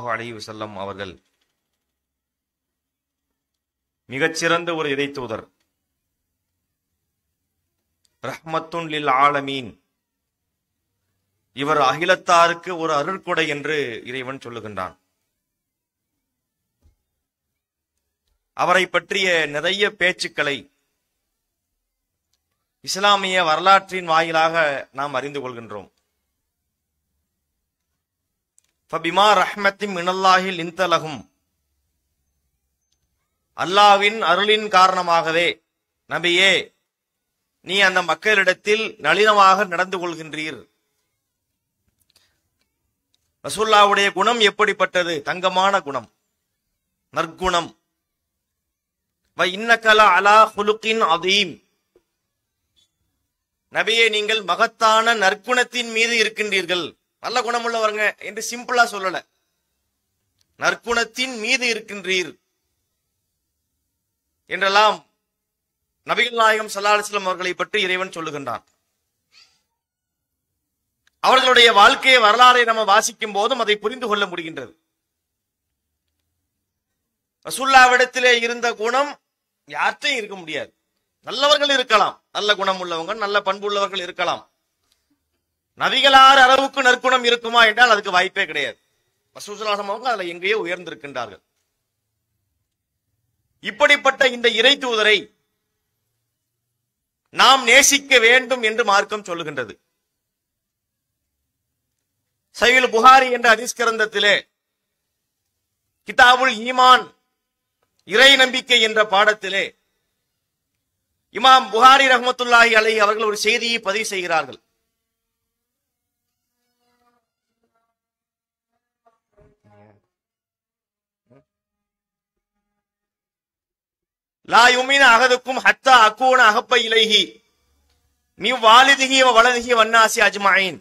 ஸல்லல்லாஹு அலைஹி வஸல்லம் அவர்கள் மிகச்சிறந்த ஒரு இறை தூதர், ரஹ்மத்துன் லில் ஆலமீன். இவர் அகிலத்தாருக்கு ஒரு அருட்கொடை என்று இறைவன் சொல்லுகின்றான். அவரை பற்றிய நிறைய பேச்சுக்களை இஸ்லாமிய வரலாற்றின் வாயிலாக நாம் அறிந்து கொள்கின்றோம். ஃபபிமா ரஹ்மத்தின் மினல்லாஹி லின்த லஹும், அல்லாஹ்வின் அருளின் காரணமாகவே நபியே நீ அந்த மக்களிடத்தில் நளினமாக நடந்து கொள்கின்றீர். ரசூலுல்லாஹ்வுடைய குணம் எப்படிப்பட்டது? தங்கமான குணம், நற்குணம். வ இன்னக லஅலா குலுகின் அதீம், நபியே நீங்கள் மகத்தான நற்குணத்தின் மீது இருக்கின்றீர்கள். நல்ல குணமுள்ளவங்க என்று சிம்பிளா சொல்லல, நற்குணத்தின் மீது இருக்கின்றீர் என்றெல்லாம் நபிகள் நாயகம் ஸல்லல்லாஹு அலைஹி வஸல்லம் அவர்களை பற்றி இறைவன் சொல்லுகின்றான். அவர்களுடைய வாழ்க்கையை வரலாறை நம்ம வாசிக்கும் போதும் அதை புரிந்து கொள்ள முடிகின்றது. ரசூலுல்லாஹ்விடத்திலே இருந்த குணம் யார்கிட்டையும் இருக்க முடியாது. நல்லவர்கள் இருக்கலாம், நல்ல குணம் உள்ளவங்க, நல்ல பண்பு உள்ளவர்கள் இருக்கலாம். நபிகளார் அளவுக்கு நற்குணம் இருக்குமா என்றால் அதுக்கு வாய்ப்பே கிடையாது. ரசூலுல்லாஹி ஸல்லல்லாஹு அலைஹி வஸல்லம் அதுல எங்கேயோ உயர்ந்திருக்கின்றார்கள். இப்படிப்பட்ட இந்த இறை தூதரை நாம் நேசிக்க வேண்டும் என்று மார்க்கம் சொல்லுகின்றது. சஹீஹுல் புகாரி என்ற ஹதீஸ் கிரந்தத்திலே கிதாபுல் ஈமான், இறை நம்பிக்கை என்ற பாடத்திலே இமாம் புகாரி ரஹ்மத்துல்லாஹி அலைஹி அவர்கள் ஒரு செய்தியை பதிவு செய்கிறார்கள். லா யுமினு அஹதுக்கும் ஹத்தா அகூன அஹப்ப இலைஹி மின் வாலிதிஹி வ வலதிஹி வன்னாசி அஜ்மஈன்.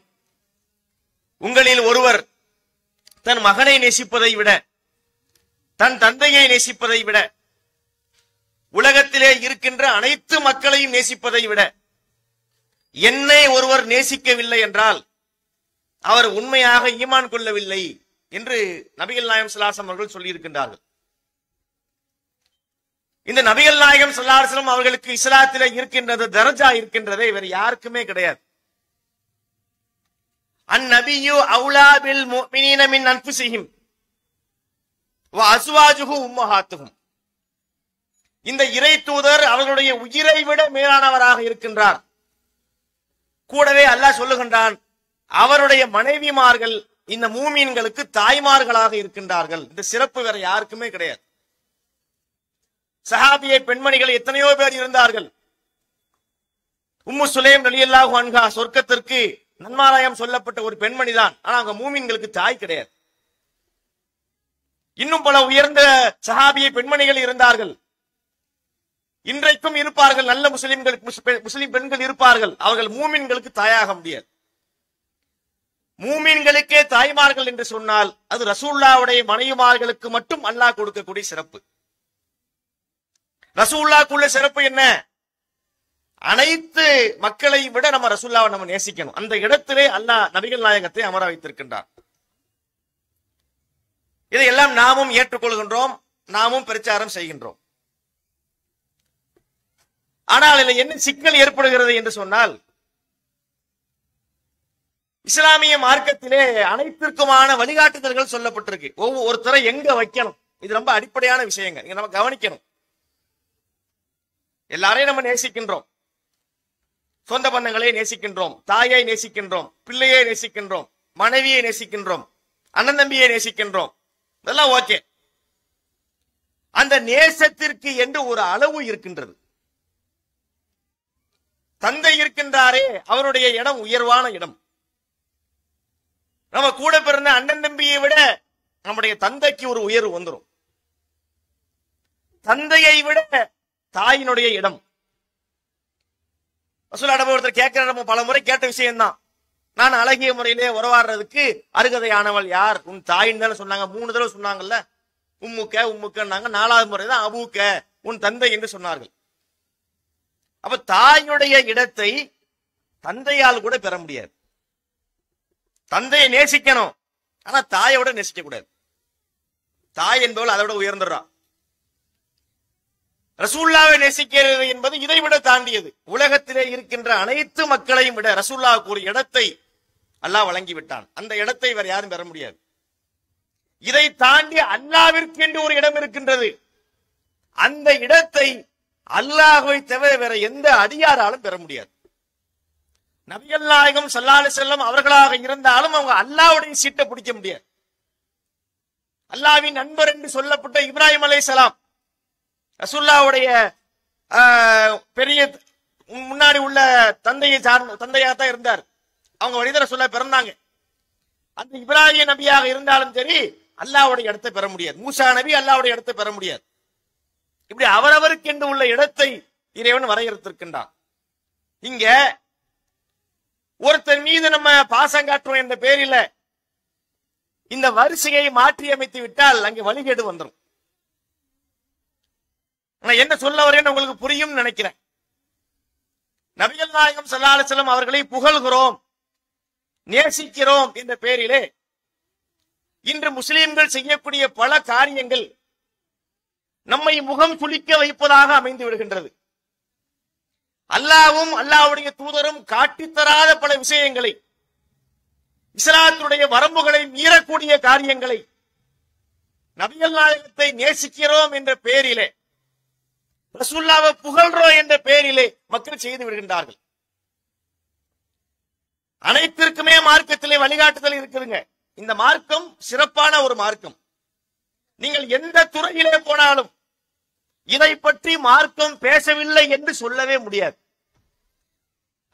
உங்களில் ஒருவர் தன் மகனை நேசிப்பதை விட, தன் தந்தையை நேசிப்பதை விட, உலகத்திலே இருக்கின்ற அனைத்து மக்களையும் நேசிப்பதை விட என்னை ஒருவர் நேசிக்கவில்லை என்றால் அவர் உண்மையாக ஈமான் கொள்ளவில்லை என்று நபிகள் நாயகம் ஸல்லல்லாஹு அலைஹி வஸல்லம் அவர்கள் சொல்லியிருக்கின்றார்கள். இந்த நபிகள் நாயகம் ஸல்லல்லாஹு அலைஹி வஸல்லம் அவர்களுக்கு இஸ்லாத்திலே இருக்கின்றது தரஜா இருக்கின்றதே வேற யாருக்குமே கிடையாது. அந்நபியு அவுலா பில் முஃமினீன மின் அன்ஃபுஸிஹிம் வ அஸ்வாஜுஹு உம்மஹாத்துஹும். இந்த இறை தூதர் அவர்களுடைய உயிரை விட மேலானவராக இருக்கின்றார். கூடவே அல்லாஹ் சொல்லுகின்றான், அவருடைய மனைவிமார்கள் இந்த மூமீன்களுக்கு தாய்மார்களாக இருக்கின்றார்கள். இந்த சிறப்பு வேற யாருக்குமே கிடையாது. சஹாபியை பெண்மணிகள் எத்தனையோ பேர் இருந்தார்கள். உம்மு சுலைம் ரலியல்லாஹு அன்ஹா சொர்க்கத்திற்கு நன்மாராயம் சொல்லப்பட்ட ஒரு பெண்மணி தான். ஆனா அங்க மூமின்களுக்கு தாய் கிடையாது. இன்னும் பல உயர்ந்த சஹாபியை பெண்மணிகள் இருந்தார்கள். இன்றைக்கும் இருப்பார்கள். நல்ல முஸ்லிம் பெண்கள் இருப்பார்கள். அவர்கள் மூமின்களுக்கு தாயாக முடியாது. மூமின்களுக்கே தாய்மார்கள் என்று சொன்னால் அது ரசூலுல்லாஹ்வுடைய மனைவிமார்களுக்கு மட்டும் அல்லாஹ் கொடுக்கக்கூடிய சிறப்பு. ரசூலுல்லாஹ்வுக்குள்ள சிறப்பு என்ன? அனைத்து மக்களை விட நம்ம ரசூலுல்லாஹ்வை நம்ம நேசிக்கணும். அந்த இடத்திலே அல்லாஹ் நபிகள் நாயகத்தை அமர வைத்திருக்கின்றார். இதையெல்லாம் நாமும் ஏற்றுக்கொள்கின்றோம், நாமும் பிரச்சாரம் செய்கின்றோம். ஆனால் இதில் என்ன சிக்கல் ஏற்படுகிறது என்று சொன்னால், இஸ்லாமிய மார்க்கத்திலே அனைத்திற்குமான வழிகாட்டுதல்கள் சொல்லப்பட்டிருக்கு. ஒவ்வொருத்தரை எங்க வைக்கணும், இது ரொம்ப அடிப்படையான விஷயங்கள். இங்க நம்ம கவனிக்கணும். எல்லாரையும் நம்ம நேசிக்கின்றோம், சொந்த பந்தங்களை நேசிக்கின்றோம், தாயை நேசிக்கின்றோம், பிள்ளையை நேசிக்கின்றோம், மனைவியை நேசிக்கின்றோம், அண்ணன் தம்பியை நேசிக்கின்றோம். இதெல்லாம் ஓகே. அந்த நேசத்திற்கு என்று ஒரு அளவு இருக்கின்றது. தந்தை இருக்கின்றாரே அவருடைய இடம் உயர்வான இடம். நம்ம கூட பிறந்த அண்ணன் தம்பியை விட நம்முடைய தந்தைக்கு ஒரு உயர்வு வந்துடும். தந்தையை விட தாயினுடைய இடம். ரசூலுல்லாஹ் ஒருத்தர் கேட்கிற நம்ம பல முறை கேட்ட விஷயம்தான். நான் அழகிய முறையிலே உறவாடுறதுக்கு அருகதையானவள் யார்? உன் தாயின்னு தானே சொன்னாங்க. 3 தடவை சொன்னாங்கல்ல, உம்முக்கன்னாங்க. 4வது முறை தான் அபூக்க, உன் தந்தை என்று சொன்னார்கள். அப்ப தாயுடைய இடத்தை தந்தையால் கூட பெற முடியாது. தந்தையை நேசிக்கணும், ஆனா தாயோட நேசிக்க கூடாது. தாய் என்பவள் அதை விட உயர்ந்துடுறான். ரசூல்லாவை நேசிக்கிறது என்பது இதை விட தாண்டியது. உலகத்திலே இருக்கின்ற அனைத்து மக்களையும் விட ரசூல்லாவுக்கு ஒரு இடத்தை அல்லாஹ் வழங்கி விட்டான். அந்த இடத்தை வேற யாரும் பெற முடியாது. இதை தாண்டி அல்லாஹ்விற்கு என்று ஒரு இடம் இருக்கின்றது. அந்த இடத்தை அல்லாஹ்வை தவிர வேற எந்த அடியாராலும் பெற முடியாது. நபிகள் நாயகம் ஸல்லல்லாஹு அலைஹி வஸல்லம் அவர்களாக இருந்தாலும் அவங்க அல்லாஹ்வுடைய சீட்டை பிடிக்க முடியாது. அல்லாஹ்வின் நண்பர் என்று சொல்லப்பட்ட இப்ராஹிம் அலைஹிஸ்ஸலாம் ரசூலுல்லாஹ்வுடைய பெரிய முன்னாடி உள்ள தந்தையாத்தான் இருந்தார். அவங்க வழிதான் ரசூலுல்லாஹ் பிறந்தாங்க. அந்த இப்ராஹிம் நபியாக இருந்தாலும் சரி அல்லாஹ்வுடைய இடத்தை பெற முடியாது. மூசா நபி அல்லாஹ்வுடைய இடத்தை பெற முடியாது. இப்படி அவரவருக்கு என்று உள்ள இடத்தை இறைவன் வரையறுத்திருக்கின்றான். இங்க ஒருத்தர் மீது நம்ம பாசம் காட்டுறோம் என்ற பேரில இந்த வரிசையை மாற்றி அமைத்து விட்டால் அங்கே வழிகேடு வந்துடும். என்ன சொல்ல வரேன்னு உங்களுக்கு புரியும் நினைக்கிறேன். நபிகள் நாயகம் ஸல்லல்லாஹு அலைஹி வஸல்லம் அவர்களை புகழ்கிறோம், நேசிக்கிறோம் என்ற பெயரிலே இன்று முஸ்லிம்கள் செய்யக்கூடிய பல காரியங்கள் நம்மை முகம் சுளிக்க வைப்பதாக அமைந்து விடுகின்றது. அல்லாஹ்வும் அல்லாஹ்வுடைய தூதரும் காட்டித்தராத பல விஷயங்களை, இஸ்லாத்துடைய வரம்புகளை மீறக்கூடிய காரியங்களை நபிகள் நாயகத்தை நேசிக்கிறோம் என்ற பெயரிலே, ரசூலுல்லாஹ்வை புகழ்றோம் என்ற பெயரிலே மக்கள் செய்து விடுகின்றார்கள். அனைத்திற்குமே மார்க்கத்திலே வழிகாட்டுதல் இருக்குதுங்க. இந்த மார்க்கம் சிறப்பான ஒரு மார்க்கம். நீங்கள் எந்த துறையிலே போனாலும் இதை பற்றி மார்க்கம் பேசவில்லை என்று சொல்லவே முடியாது.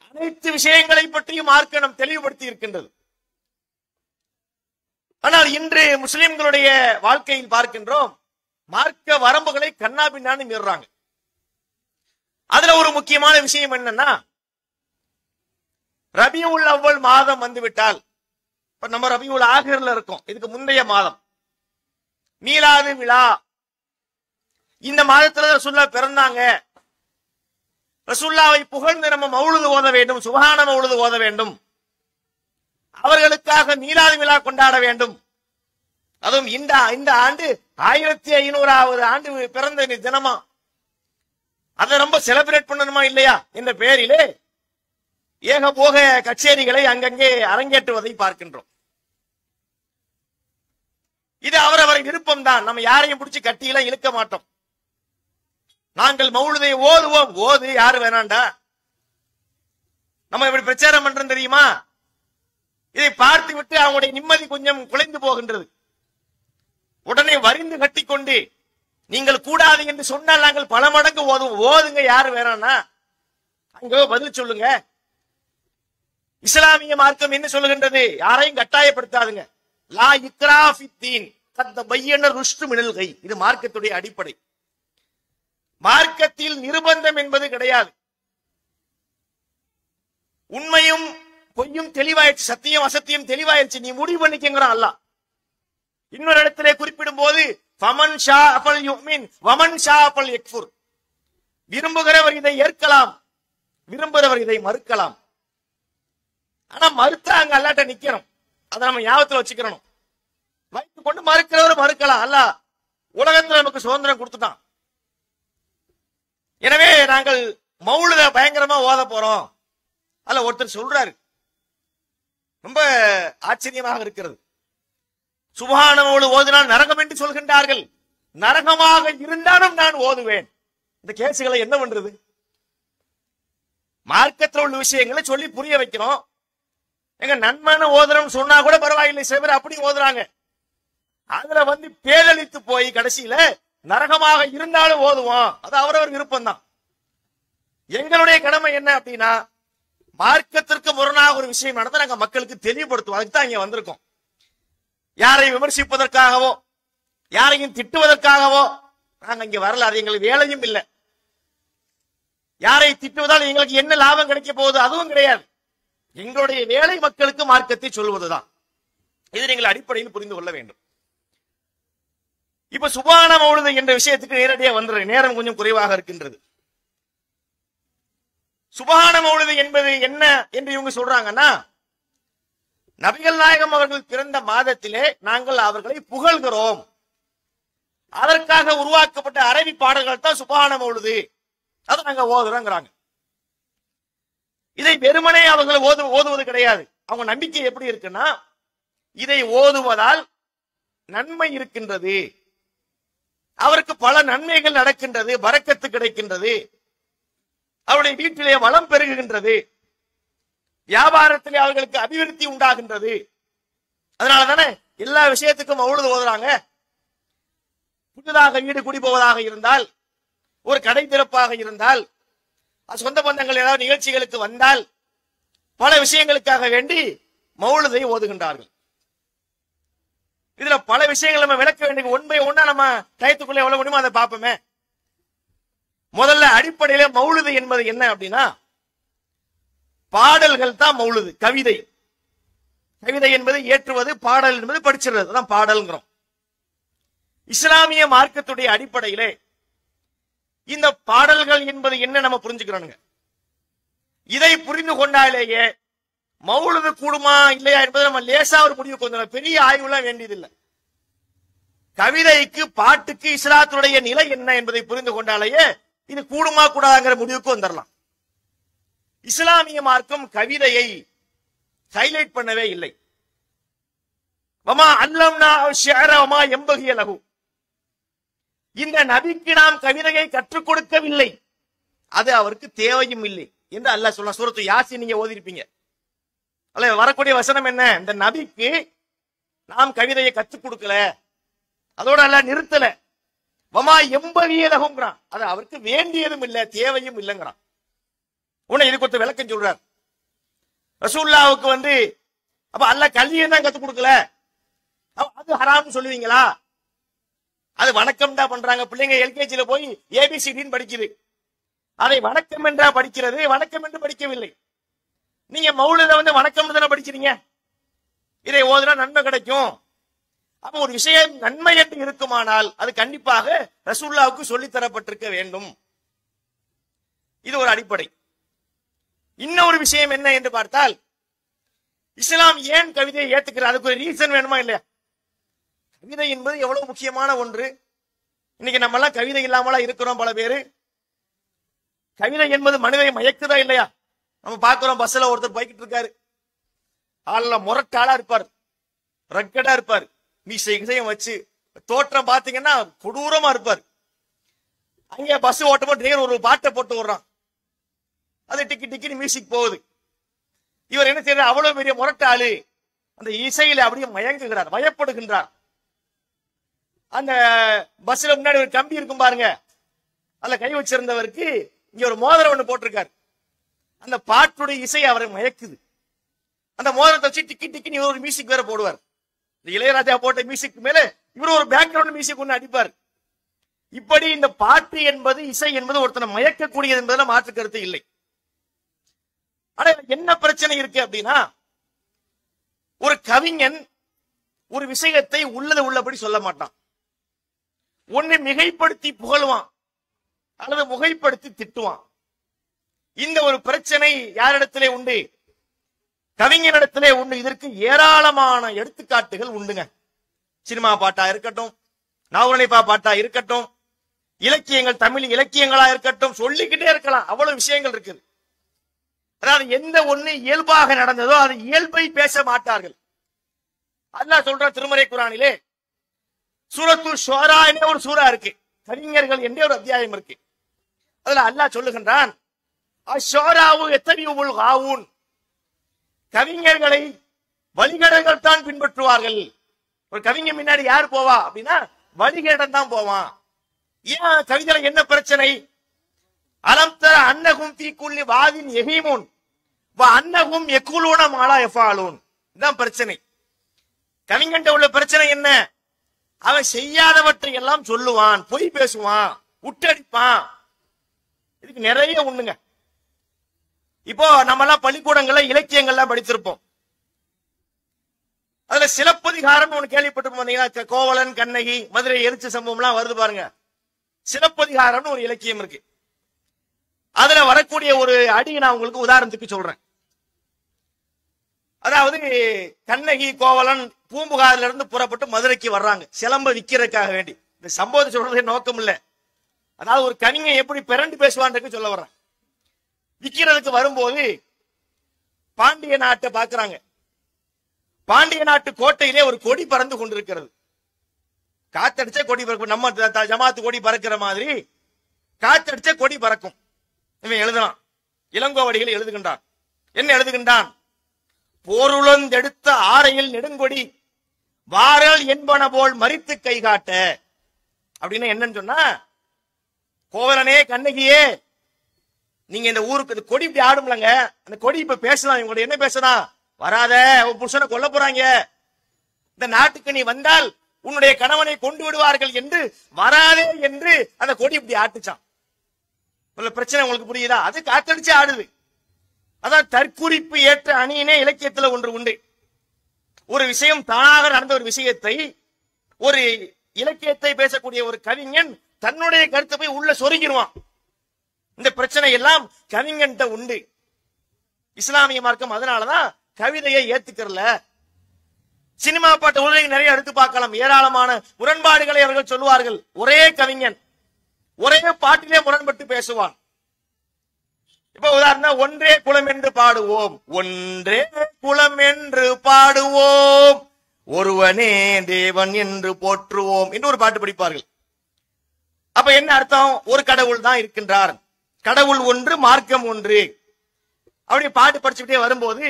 அனைத்து விஷயங்களை பற்றியும் மார்க்கம் நம் தெளிவுபடுத்தி இருக்கின்றது. ஆனால் இன்று முஸ்லிம்களுடைய வாழ்க்கையில் பார்க்கின்றோம், மார்க்க வரம்புகளை கண்ணா பின்னான்னு மீறுறாங்க. அதுல ஒரு முக்கியமான விஷயம் என்னன்னா, ரபியுல் அவ்வல் மாதம் வந்துவிட்டால், இப்ப நம்ம ரபியுல் ஆகிர்ல இருக்கோம், இதுக்கு முந்தைய மாதம் மீலாது விழா, இந்த மாதத்துல ரசூலுல்லாஹ் பிறந்தாங்க, ரசூலுல்லாஹ்வை புகழ்ந்து நம்ம மௌலிது ஓத வேண்டும், சுப்ஹான மௌலிது ஓத வேண்டும், அவர்களுக்காக மீலாது விழா கொண்டாட வேண்டும். அதுவும் இந்த ஆண்டு 1500வது ஆண்டு பிறந்த தினமா, அதை ரொம்ப செலிப்ரேட் பண்ணணுமா இல்லையா என்ற பெயரிலே ஏகபோக கச்சேரிகளை அங்கங்கே அரங்கேற்றுவதை பார்க்கின்றோம். இது அவரவர் விருப்பம் தான். நம்ம யாரையும் பிடிச்சி கட்டியெல்லாம் இழுக்க மாட்டோம். நாங்கள் மௌலிதை ஓதுவோம், ஓது, யாரு வேணாண்டா. நம்ம இப்படி பிரச்சாரம் பண்றோம் தெரியுமா? இதை பார்த்து விட்டு அவங்களுடைய நிம்மதி கொஞ்சம் குலைந்து போகின்றது. உடனே வரிந்து கட்டிக்கொண்டு நீங்கள் கூடாது என்று சொன்னால் நாங்கள் பல மடங்கு ஓதுவோம். ஓதுங்க, யாரு வேணாம்னா அங்க பதில் சொல்லுங்க. இஸ்லாமிய மார்க்கம் என்ன சொல்லுகின்றது? யாரையும் கட்டாயப்படுத்தாதுங்க. லா இக்ரா ஃபித்தீன் கத் தபையன ருஷ்து மினல் கை. இது மார்க்கத்துடைய அடிப்படை. மார்க்கத்தில் நிர்பந்தம் என்பது கிடையாது. உண்மையும் பொய்யும் தெளிவாயிடுச்சு, சத்தியம் அசத்தியம் தெளிவாயிடுச்சு, நீ முடிவு பண்ணிக்கங்கிறான் அல்லாஹ். இன்னொரு இடத்திலே குறிப்பிடும் போது ஃபமன் ஷா அஃபல் யுமின் வமன் ஷா அஃபல் யக்ஃபுர். விரும்புகிறவர் இதை ஏற்கலாம், விரும்புகிறவர் இதை மறுக்கலாம். ஆனா மறுத்தா அங்க அல்லாட்ட நிக்கணும். அதை நம்ம ஞாபகத்துல வச்சுக்கிறோம். வைத்துக் கொண்டு மறுக்கிறவர் மறுக்கலாம். அல்லாஹ் உலகத்துல நமக்கு சுதந்திரம் கொடுத்துட்டான். எனவே நாங்கள் மௌலித பயங்கரமா ஓத போறோம். அல்ல ஒருத்தர் சொல்றாரு, ரொம்ப ஆச்சரியமாக இருக்கிறது. சுப்ஹான மௌலித் ஓதினால் நரகம் என்று சொல்கின்றார்கள். நரகமாக இருந்தாலும் நான் ஓதுவேன். இந்த கேசுகளை என்ன பண்றது? மார்க்கத்தில் உள்ள விஷயங்களை சொல்லி புரிய வைக்கிறோம். எங்க நன்மையான ஓதுறோம் சொன்னா கூட பரவாயில்லை, சில பேர் அப்படி ஓதுறாங்க. அதுல பேரழித்து போய் கடைசியில நரகமாக இருந்தாலும் ஓதுவோம். அது அவரவர் விருப்பம் தான். எங்களுடைய கடமை என்ன அப்படின்னா, மார்க்கத்திற்கு முரணாக ஒரு விஷயம் நடந்தா நாங்க மக்களுக்கு தெளிவுபடுத்துவோம். அதுக்கு தான் இங்க வந்திருக்கோம். யாரை விமர்சிப்பதற்காகவோ யாரையும் திட்டுவதற்காகவோ நாங்க இங்க வரல. அது எங்களுக்கு வேலையும் இல்லை. யாரை திட்டுவதால் எங்களுக்கு என்ன லாபம் கிடைக்க போகுது அதுவும் கிடையாது. எங்களுடைய வேலை மக்களுக்கு மார்க்கத்தை சொல்வதுதான். இது நீங்கள் அடிப்படையில் புரிந்து கொள்ள வேண்டும். இப்ப சுப்ஹான மௌலித் என்ற விஷயத்துக்கு நேரடியாக வந்துடுறேன், நேரம் கொஞ்சம் குறைவாக இருக்கின்றது. சுப்ஹான மௌலித் என்பது என்ன என்று இவங்க சொல்றாங்கன்னா, நபிகள் நாயகம் அவர்கள் பிறந்த மாதத்திலே நாங்கள் அவர்களை புகழ்கிறோம். அதற்காக உருவாக்கப்பட்ட அரபி பாடல்கள் தான் சுப்ஹான மௌலிது. அதை நாங்க ஓதுறோங்கிறாங்க. இதை வெறுமனே அவர்கள் ஓதுவது கிடையாது. அவங்க நம்பிக்கை எப்படி இருக்குன்னா, இதை ஓதுவதால் நன்மை இருக்கின்றது, அவருக்கு பல நன்மைகள் நடக்கின்றது, பரக்கத்து கிடைக்கின்றது, அவருடைய வீட்டிலே வளம் பெருகுகின்றது, வியாபாரத்திலே அவர்களுக்கு அபிவிருத்தி உண்டாகின்றது. அதனால தானே எல்லா விஷயத்துக்கும் மௌலிது ஓதுறாங்க. புதிதாக வீடு குடி போவதாக இருந்தால், ஒரு கடை திறப்பாக இருந்தால், சொந்த பந்தங்கள் ஏதாவது நிகழ்ச்சிகளுக்கு வந்தால், பல விஷயங்களுக்காக வேண்டி மௌலிதை ஓதுகின்றார்கள். இதுல பல விஷயங்கள் நம்ம விளக்க வேண்டிய ஒன் பை ஒன்னா நம்ம டயத்துக்குள்ள எவ்வளவு முடியுமோ அதை பார்ப்போமே. முதல்ல அடிப்படையில மௌலிது என்பது என்ன அப்படின்னா, பாடல்கள் தான் மௌலிது. கவிதை, கவிதை என்பது ஏற்றுவது, பாடல் என்பது படிச்சிருது, அதான் பாடல்ங்கிறோம். இஸ்லாமிய மார்க்கத்துடைய அடிப்படையிலே இந்த பாடல்கள் என்பது என்ன நம்ம புரிஞ்சுக்கிறோங்க. இதை புரிந்து கொண்டாலேயே மௌலிது கூடுமா இல்லையா என்பதை நம்ம லேசா ஒரு முடிவுக்கு வந்துடலாம். பெரிய ஆய்வுலாம் வேண்டியதில்லை. கவிதைக்கு, பாட்டுக்கு இஸ்லாத்துடைய நிலை என்ன என்பதை புரிந்து கொண்டாலேயே இது கூடுமா கூடாதுங்கிற முடிவுக்கு வந்துடலாம். இஸ்லாமிய மார்க்கம் கவிதையை ஹைலைட் பண்ணவே இல்லை. வமா அல்லம்னா ஷிஅர வமா யம்பகி லஹு, இந்த நபிக்கு நாம் கவிதையை கற்றுக் கொடுக்கவில்லை, அது அவருக்கு தேவையும் இல்லை என்று அல்லாஹ் சொல்றான். சூரத்து யாசீன் நீங்க ஓதிருப்பீங்க. அல்ல வரக்கூடிய வசனம் என்ன, இந்த நபிக்கு நாம் கவிதையை கற்றுக் கொடுக்கல, அதோட அல்லாஹ் நிறுத்தல. வமா யம்பகி லஹுங்கிறான், அது அவருக்கு வேண்டியதும் இல்லை, தேவையும் இல்லைங்கிறான். உன்னை இதுக்கு ஒருத்தர் விளக்கம் சொல்றார். ரசூலுல்லாஹ்வுக்கு அப்ப அல்லாஹ் கல்வியை தான் கத்துக் கொடுக்கல, அது ஹராம்னு சொல்லுவீங்களா? அது வணக்கம் தான் பண்றாங்க. பிள்ளைங்க எல்கேஜில போய் ஏபிசிடின்னு படிக்குது, அதை வணக்கம் என்றா படிக்கிறது, வணக்கம் என்று படிக்கவில்லை. நீங்க மௌலித வணக்கம் தானே படிக்கிறீங்க, இதை ஓதுனா நன்மை கிடைக்கும். அப்ப ஒரு விஷயம் நன்மை என்று இருக்குமானால் அது கண்டிப்பாக ரசூலுல்லாஹ்வுக்கு சொல்லித் தரப்பட்டிருக்க வேண்டும். இது ஒரு அடிப்படை. இன்னொரு விஷயம் என்ன என்று பார்த்தால், இஸ்லாம் ஏன் கவிதையை ஏத்துக்கிறது, அதுக்கு ஒரு ரீசன் வேணுமா இல்லையா? கவிதை என்பது எவ்வளவு முக்கியமான ஒன்று. இன்னைக்கு நம்ம எல்லாம் கவிதை இல்லாமலா இருக்கிறோம். பல பேரு கவிதை என்பது மனிதனை மயக்குதா இல்லையா? நம்ம பார்க்கிறோம், பஸ்ல ஒருத்தர் போய்கிட்டு இருக்காரு, ஆள்ல முரட்டாளா இருப்பார், ரக்கடா இருப்பார், மீசையும் வச்சு தோற்றம் பாத்தீங்கன்னா கொடூரமா இருப்பார். அங்கே பஸ் ஓட்டும் டிரைவர் ஒரு பாட்டை போட்டு விடுறான், அது டிக்கி டிக்கின்னு மியூசிக் போகுது. இவர் என்ன செய்யறாரு, அவ்வளவு பெரிய முரட்டாளு அந்த இசையில அப்படியே மயங்குகிறார், பயப்படுகின்றார். அந்த பஸ்ல முன்னாடி ஒரு கம்பி இருக்கும் பாருங்க, அதுல கை வச்சிருந்தவருக்கு இங்க ஒரு மோதிரம் ஒண்ணு போட்டிருக்காரு. அந்த பாட்டுடைய இசை அவரை மயக்குது. அந்த மோதிரத்தை வச்சு டிக்கி டிக்கின்னு இவர் ஒரு மியூசிக் வேற போடுவார். இந்த இளையராஜா போட்ட மியூசிக் மேல இவர் ஒரு பேக்ரவுண்ட் மியூசிக் ஒண்ணு அடிப்பார். இப்படி இந்த பாட்டு என்பது, இசை என்பது ஒருத்தனை மயக்கக்கூடியது என்பதுல மாற்று கருத்து இல்லை. ஆனா என்ன பிரச்சனை இருக்கு அப்படின்னா, ஒரு கவிஞன் ஒரு விஷயத்தை உள்ளது உள்ளபடி சொல்ல மாட்டான். ஒன்னு மிகைப்படுத்தி புகழுவான், அல்லது முகைப்படுத்தி திட்டுவான். இந்த ஒரு பிரச்சனை யாரிடத்திலே உண்டு? கவிஞனிடத்திலே உண்டு. இதற்கு ஏராளமான எடுத்துக்காட்டுகள் உண்டுங்க. சினிமா பாட்டா இருக்கட்டும், நாவலனிப்பா பாட்டா இருக்கட்டும், இலக்கியங்கள், தமிழ் இலக்கியங்களா இருக்கட்டும், சொல்லிக்கிட்டே இருக்கலாம். அவ்வளவு விஷயங்கள் இருக்குது. அதாவது எந்த ஒண்ணு இயல்பாக நடந்ததோ அது இயல்பை பேச மாட்டார்கள். அல்லாஹ் சொல்ற திருமறை குர்ஆனிலே சூரத்து ஷுஆரா என்ற ஒரு சூரா இருக்கு, கவிஞர்கள் என்ற ஒரு அத்தியாயம் இருக்கு. அதுல அல்லாஹ் சொல்லுகின்றான், அஷ்ஷுஆராவு யத்தபிஉல் காவூன், கவிஞர்களை வழிகேடர்கள் தான் பின்பற்றுவார்கள். ஒரு கவிஞன் முன்னாடி யார் போவா அப்படின்னா வழிகேடன் தான் போவான். ஏன் கவிஞரை என்ன பிரச்சனை? அலம் தர அன்னகும் தீ குல்லி வாதின் யஹீமுன் வ அன்னகும் யகுலூன மாலா யஃபாலூன். இதான் பிரச்சனை. கவிஞன்ட்ட உள்ள பிரச்சனை என்ன? அவன் செய்யாதவற்றை எல்லாம் சொல்லுவான், பொய் பேசுவான், உட்டடிப்பான். இதுக்கு நிறைய உண்ணுங்க. இப்போ நம்ம எல்லாம் பள்ளிக்கூடங்கள்ல இலக்கியங்கள்லாம் படிச்சிருப்போம். அதுல சிலப்பதிகாரம் ஒண்ணு கேள்விப்பட்டு கோவலன், கண்ணகி, மதுரை எரிச்ச சம்பவம் எல்லாம் வருது பாருங்க. சிலப்பதிகாரம்னு ஒரு இலக்கியம் இருக்கு. அதுல வரக்கூடிய ஒரு அடியை நான் உங்களுக்கு உதாரணத்துக்கு சொல்றேன். அதாவது கண்ணகி, கோவலன் பூம்புகாரில இருந்து புறப்பட்டு மதுரைக்கு வர்றாங்க, சிலம்ப விக்கிறதுக்காக வேண்டி. இந்த சம்பவத்தை சொல்றதே நோக்கம் இல்ல. அதாவது ஒரு கவிஞன் எப்படி பிறண்டு பேசுவான்னு சொல்ல வர்றேன். விக்கிறதுக்கு வரும்போது பாண்டிய நாட்டை பாக்குறாங்க. பாண்டிய நாட்டு கோட்டையிலே ஒரு கொடி பறந்து கொண்டிருக்கிறது. காத்தடிச்ச கொடி பறக்கும். நம்ம ஜமாத்து கொடி பறக்கிற மாதிரி காத்தடிச்ச கொடி பறக்கும். இவன் எழுதலாம். இளங்கோவடிகள் எழுதுகின்றான். என்ன எழுதுகின்றான்? போருளந்தெடுத்த ஆரையில் நெடுங்கொடி வாரல் என்பன போல் மறித்து கை காட்ட. அப்படின்னு என்னன்னு சொன்னா, கோவலனே கண்ணகியே, நீங்க இந்த ஊருக்கு கொடி இப்படி ஆடும்லங்க, அந்த கொடி இப்ப பேசலாம். இவங்க என்ன பேசலாம்? வராத, உன் புருஷனை கொல்ல போறாங்க, இந்த நாட்டுக்கு நீ வந்தால் உன்னுடைய கணவனை கொண்டு விடுவார்கள் என்று வராதே என்று அந்த கொடி இப்படி ஆட்டுச்சான். பிரச்சனை உங்களுக்கு புரியுதா? அது காத்தடிச்சு ஆடுது. அதான் தற்குறிப்பு ஏற்ற அணியினே இலக்கியத்துல ஒன்று உண்டு. ஒரு விஷயம் தானாக நடந்த ஒரு விஷயத்தை, ஒரு இலக்கியத்தை பேசக்கூடிய ஒரு கவிஞன் தன்னுடைய கருத்தை போய் உள்ள சொருகிடுவான். இந்த பிரச்சனை எல்லாம் கவிஞன்ட்ட உண்டு. இஸ்லாமிய மார்க்கம் அதனாலதான் கவிதையை ஏத்துக்கிறல. சினிமா பாட்டு உலகில் நிறைய எடுத்து பார்க்கலாம். ஏராளமான முரண்பாடுகளை அவர்கள் சொல்லுவார்கள். ஒரே கவிஞன் ஒரே பாட்டிலே முரண்பட்டு பேசுவான். இப்ப உதாரணம், ஒன்றே குலம் என்று பாடுவோம், ஒன்றே குலம் என்று பாடுவோம், ஒருவனே தேவன் என்று போற்றுவோம் என்று ஒரு பாட்டு படிப்பார்கள். அப்ப என்ன அர்த்தம்? ஒரு கடவுள் தான் இருக்கின்றார், கடவுள் ஒன்று, மார்க்கம் ஒன்று. அப்படி பாட்டு படிச்சுட்டே வரும்போது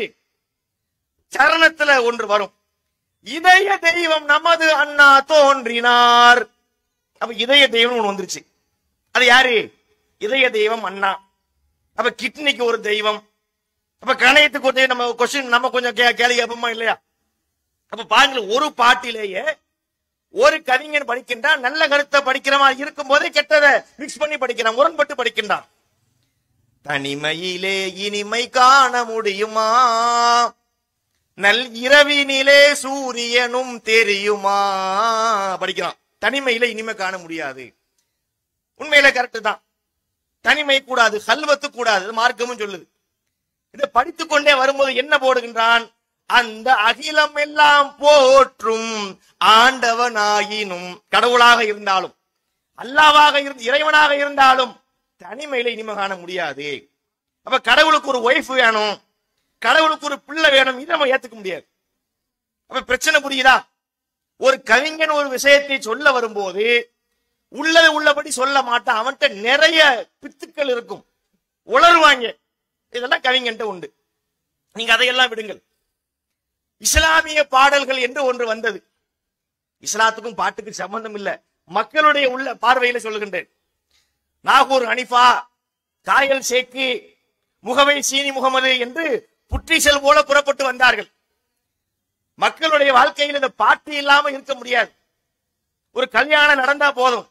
சரணத்துல ஒன்று வரும், இதய தெய்வம் நமது அண்ணா தோன்றினார். அப்ப இதய தெய்வம் ஒன்று வந்துருச்சு. அது யாரு? இதய தெய்வம் அண்ணா. அப்ப கிட்னிக்கு ஒரு தெய்வம், அப்ப கணையத்துக்கு ஒரு தெய்வம். நம்ம கொஸ்டின் நம்ம கொஞ்சம் கேள்வி கேட்போமா இல்லையா? அப்ப பாருங்க, ஒரு பாட்டிலேயே ஒரு கவிஞன் படிக்கின்றான். நல்ல கருத்தை படிக்கிற மாதிரி இருக்கும் போதே கெட்டதை மிக்ஸ் பண்ணி படிக்கிறான், முரண்பட்டு படிக்கின்றான். தனிமையிலே இனிமை காண முடியுமா, நல் இரவினிலே சூரியனும் தெரியுமா படிக்கிறான். தனிமையில இனிமை காண முடியாது. உண்மையில கரெக்ட் தான். தனிமை கூடாது, கல்வத்து கூடாது, மார்க்கமும் சொல்லுது. இதை படித்துக் கொண்டே வரும்போது என்ன போடுகின்றான்? அந்த அகிலம் எல்லாம் போற்றும் ஆண்டவனாயினும், கடவுளாக இருந்தாலும் அல்லாவாக இருந்து இறைவனாக இருந்தாலும் தனிமையில இனிமை காண முடியாது. அப்ப கடவுளுக்கு ஒரு ஒய்ஃப் வேணும், கடவுளுக்கு ஒரு பிள்ளை வேணும், இதை நம்ம ஏத்துக்க முடியாது. அப்ப பிரச்சனை புரியுதா? ஒரு கவிஞன் ஒரு விஷயத்தை சொல்ல வரும்போது உள்ளது உள்ளபடி சொல்ல மாட்டான். அவன்கிட்ட நிறைய பித்துக்கள் இருக்கும், உளருவாங்க. இதெல்லாம் கவிஞன்ட்ட உண்டு. நீங்க அதையெல்லாம் விடுங்கள். இஸ்லாமிய பாடல்கள் என்று ஒன்று வந்தது. இஸ்லாத்துக்கும் பாட்டுக்கு சம்பந்தம் இல்ல, மக்களுடைய உள்ள பார்வையில சொல்லுகின்றேன். நாகூர் அனிஃபா, காயல் சேக்கு, முகவை சீனி முகமது என்று புற்றீசல் போல புறப்பட்டு வந்தார்கள். மக்களுடைய வாழ்க்கையில் இந்த பாட்டு இல்லாம இருக்க முடியாது. ஒரு கல்யாணம் நடந்தா போதும்,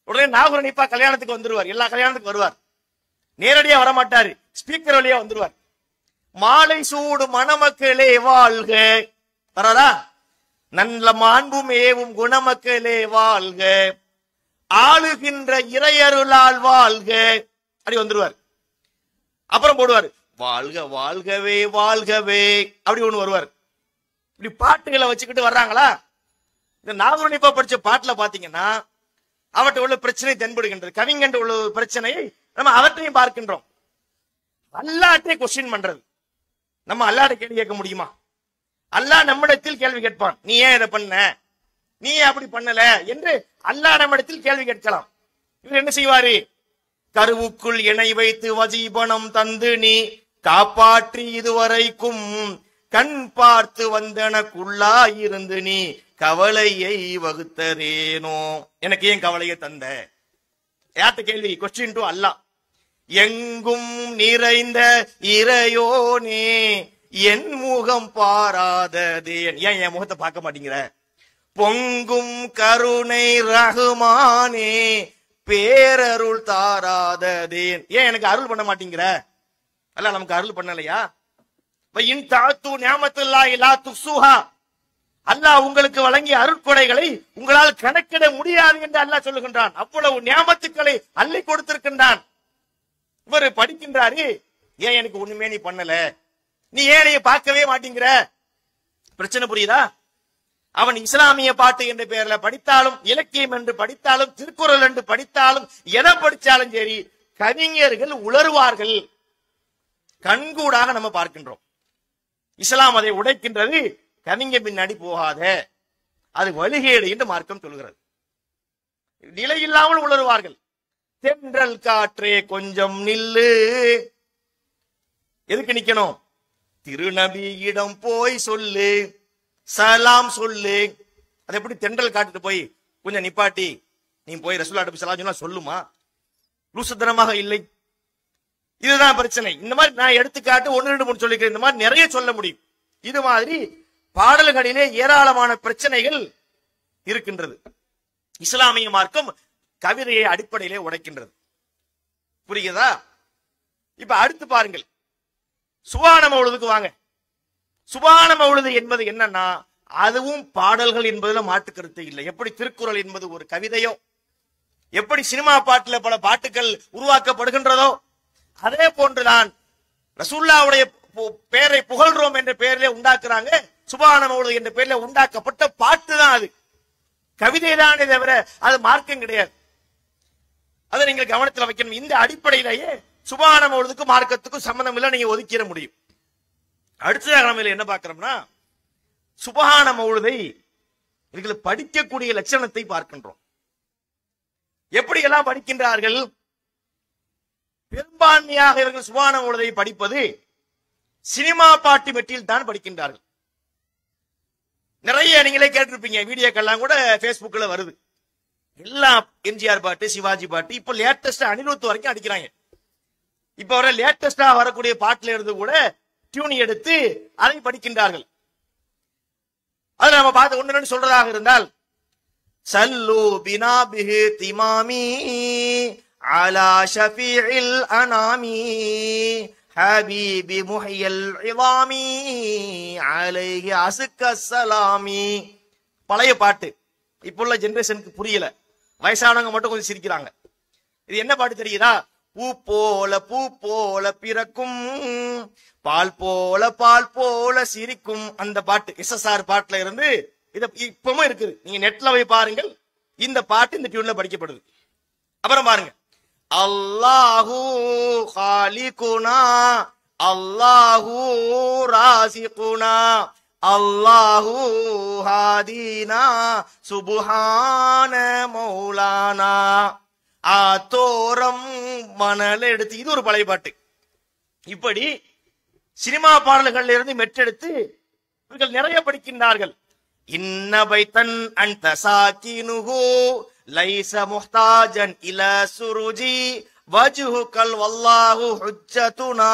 உடனே நாகூர் அனிஃபா கல்யாணத்துக்கு வந்துருவார். எல்லா கல்யாணத்துக்கு வருவார், நேரடியா வரமாட்டாரு, ஸ்பீக்கர் வழியா வந்துருவார். மாலை சூடு மணமக்களே வாழ்க, வராதா? நல்ல மாண்பும் ஏவும் குணமக்களே வாழ்க, ஆளுகின்ற இறையருளால் வாழ்க, அப்படி வந்துருவார். அப்புறம் போடுவார், வாழ்க வாழ்கவே வாழ்கவே, அப்படி ஒண்ணு வருவார். இப்படி பாட்டுகளை வச்சுக்கிட்டு வர்றாங்களா? இந்த நாகூர் அனிஃபா படிச்ச பாட்டுல பாத்தீங்கன்னா அவற்றை உள்ள பிரச்சனை தென்படுகின்றது. கவிஞன் உள்ள பிரச்சனையை நம்ம அவற்றையும் பார்க்கின்றோம். அல்லாட்டை கொஸ்டின் பண்றது, நம்ம அல்லாட்ட கேள்வி கேட்க முடியுமா? அல்லாஹ் நம்மிடத்தில் கேள்வி கேட்பான், நீ ஏன் இதை பண்ண, நீ ஏன் அப்படி பண்ணல என்று அல்லாஹ் நம்மிடத்தில் கேள்வி கேட்கலாம். இவர் என்ன செய்வாரு? கருவுக்குள் இணை வைத்து வஜீபனம் தந்து நீ காப்பாற்றி இதுவரைக்கும் கண் பார்த்து வந்தனக்குள்ளாயிருந்து நீ கவலையை வகுத்ததேனோ, எனக்கு ஏன் கவலையை தந்த? யார்த்த கேள்வி? கொஸ்டின் டு அல்லாஹ். எங்கும் நிறைந்த இறையோனே என் முகம் பாராததே, ஏன் என் முகத்தை பார்க்க மாட்டேங்கிற? பொங்கும் கருணை ரஹ்மானே பேரருள் தாராததே, ஏன் எனக்கு அருள் பண்ண மாட்டேங்கிற? அல்ல நமக்கு அருள் பண்ணலையா? இன் தாத்து நிஅமத்துல்லாஹி லா துஸூஹா, அல்லாஹ் உங்களுக்கு வழங்கிய அருட்கொடைகளை உங்களால் கணக்கிட முடியாது என்று அல்லாஹ் சொல்லுகின்றான். அவ்வளவு நியாமத்துக்களை அள்ளி கொடுத்திருக்கின்றான். இவர் படிக்கின்றாரு, ஏன் எனக்கு ஒண்ணுமே நீ பண்ணல, நீ ஏன் பார்க்கவே மாட்டேங்கிற? பிரச்சனை புரியுதா? அவன் இஸ்லாமிய பாட்டு என்ற பெயர்ல படித்தாலும், இலக்கியம் என்று படித்தாலும், திருக்குறள் என்று படித்தாலும், எதை படிச்சாலும் சரி, கவிஞர்கள் உளறுவார்கள். கண்கூடாக நம்ம பார்க்கின்றோம். இஸ்லாம் அதை உடைக்கின்றது. கவிஞர் பின்னாடி போகாத, அது வழிகேடு என்று மார்க்கம் சொல்கிறது. நிலையில்லாமல் உளறுவார்கள். தென்றல் காற்றே கொஞ்சம் நில்லு. எதுக்கு நிக்கணும்? திருநபியிடம் போய் சொல்லு, சலாம் சொல்லு. அது எப்படி தென்றல் காட்டுட்டு போய் கொஞ்சம் நிப்பாட்டி நீ போய் ரசூலுல்லாஹி ஸல்லல்லாஹு அலைஹி வஸல்லம் சொல்லுமா? லூசுத்தனமாக இல்லை. இதுதான் பிரச்சனை. இந்த மாதிரி நான் எடுத்துக்காட்டு 1 2 3 சொல்லிக்கிறேன். இந்த மாதிரி நிறைய சொல்ல முடியும். இது மாதிரி பாடல்களிலே ஏராளமான பிரச்சனைகள் இருக்கின்றது. இஸ்லாமிய மார்க்கம் கவிதையை அடிப்படையிலே உடைக்கின்றது. புரியுதா? இப்ப அடுத்து பாருங்கள், சுபான மௌலிதுக்கு வாங்க. சுபான மௌலிது என்பது என்னன்னா, அதுவும் பாடல்கள் என்பதுல மாற்று கருத்து இல்லை. எப்படி திருக்குறள் என்பது ஒரு கவிதையோ, எப்படி சினிமா பாட்டுல பல பாட்டுகள் உருவாக்கப்படுகின்றதோ, அதே போன்றுதான் ரசூலுல்லாஹ்வுடைய பெயரை புகழ்றோம் என்ற பெயரிலே உண்டாக்குறாங்க. சுபான மௌலிது என்ற பெயரிலே உண்டாக்கப்பட்ட பாட்டு தான் அது. கவிதை தானே தவிர அது மார்க்கம் கிடையாது. அதை நீங்கள் கவனத்தில் வைக்கணும். இந்த அடிப்படையிலேயே சுபான மௌலிதுக்கும் மார்க்கத்துக்கும் சம்பந்தம் இல்லை, நீங்க ஒதுக்கிட முடியும். அடுத்ததாக நம்ம என்ன பார்க்கிறோம்னா, சுபஹான மௌலிதை இவர்கள் படிக்கக்கூடிய லட்சணத்தை பார்க்கின்றோம். எப்படி எல்லாம் படிக்கின்றார்கள்? பெரும்பான்மையாக இவர்கள் சுபஹான மௌலிதை படிப்பது சினிமா பாட்டு மெட்டில் தான் படிக்கின்றார்கள். நிறைய நீங்களே கேட்டிருப்பீங்க, வீடியோக்கெல்லாம் கூட பேஸ்புக்ல வருது. எல்லாம் எம்ஜிஆர் பாட்டு, சிவாஜி பாட்டு, இப்ப லேட்டஸ்டா அனிருத் வரைக்கும் அடிக்கிறாங்க. இப்ப வர லேட்டஸ்டா வரக்கூடிய பாட்டுல இருந்து கூட டியூன் எடுத்து அதை படிக்கின்றார்கள். அது நம்ம பார்த்து 1 2 சொல்றதாக இருந்தால், சல்லு பினா பிஹி திமாமி அலா ஷஃபீஇல் அனாமி ஹபீபி முஹியல் இவாமி அலைஹி அஸ்கஸ்ஸலாமி. பழைய பாட்டு, இப்ப உள்ள ஜெனரேஷனுக்கு புரியல, வயசானவங்க மட்டும் கொஞ்சம் சிரிக்கிறாங்க. இது என்ன பாட்டு தெரியுதா? பூ போல பிறக்கும், பால் போல சிரிக்கும். அந்த பாட்டு எஸ்எஸ்ஆர் பாட்டுல இருந்து இது இப்பவும் இருக்குது. நீங்க நெட்ல போய் பாருங்கள், இந்த பாட்டு இந்த டியூன்ல படிக்கப்படுது. அப்புறம் பாருங்க, அல்லாஹு காலிகுனா அல்லாஹு ராசிகுனா அல்லாஹு ஹாதினா சுப்ஹான மௌலானா. ஆத்தோரம் மணல் எடுத்து, இது ஒரு பழைய பாட்டு. இப்படி சினிமா பாடல்கள்ல இருந்து மெற்றெடுத்து இவர்கள் நிறைய படிக்கின்றார்கள். இன்ன பைத்தன் அன்த சாகினுஹு லைஸ முஹ்தாஜன் இலா சுருஜி வஜ்ஹுகல் வல்லாஹு ஹுஜ்ஜதுனா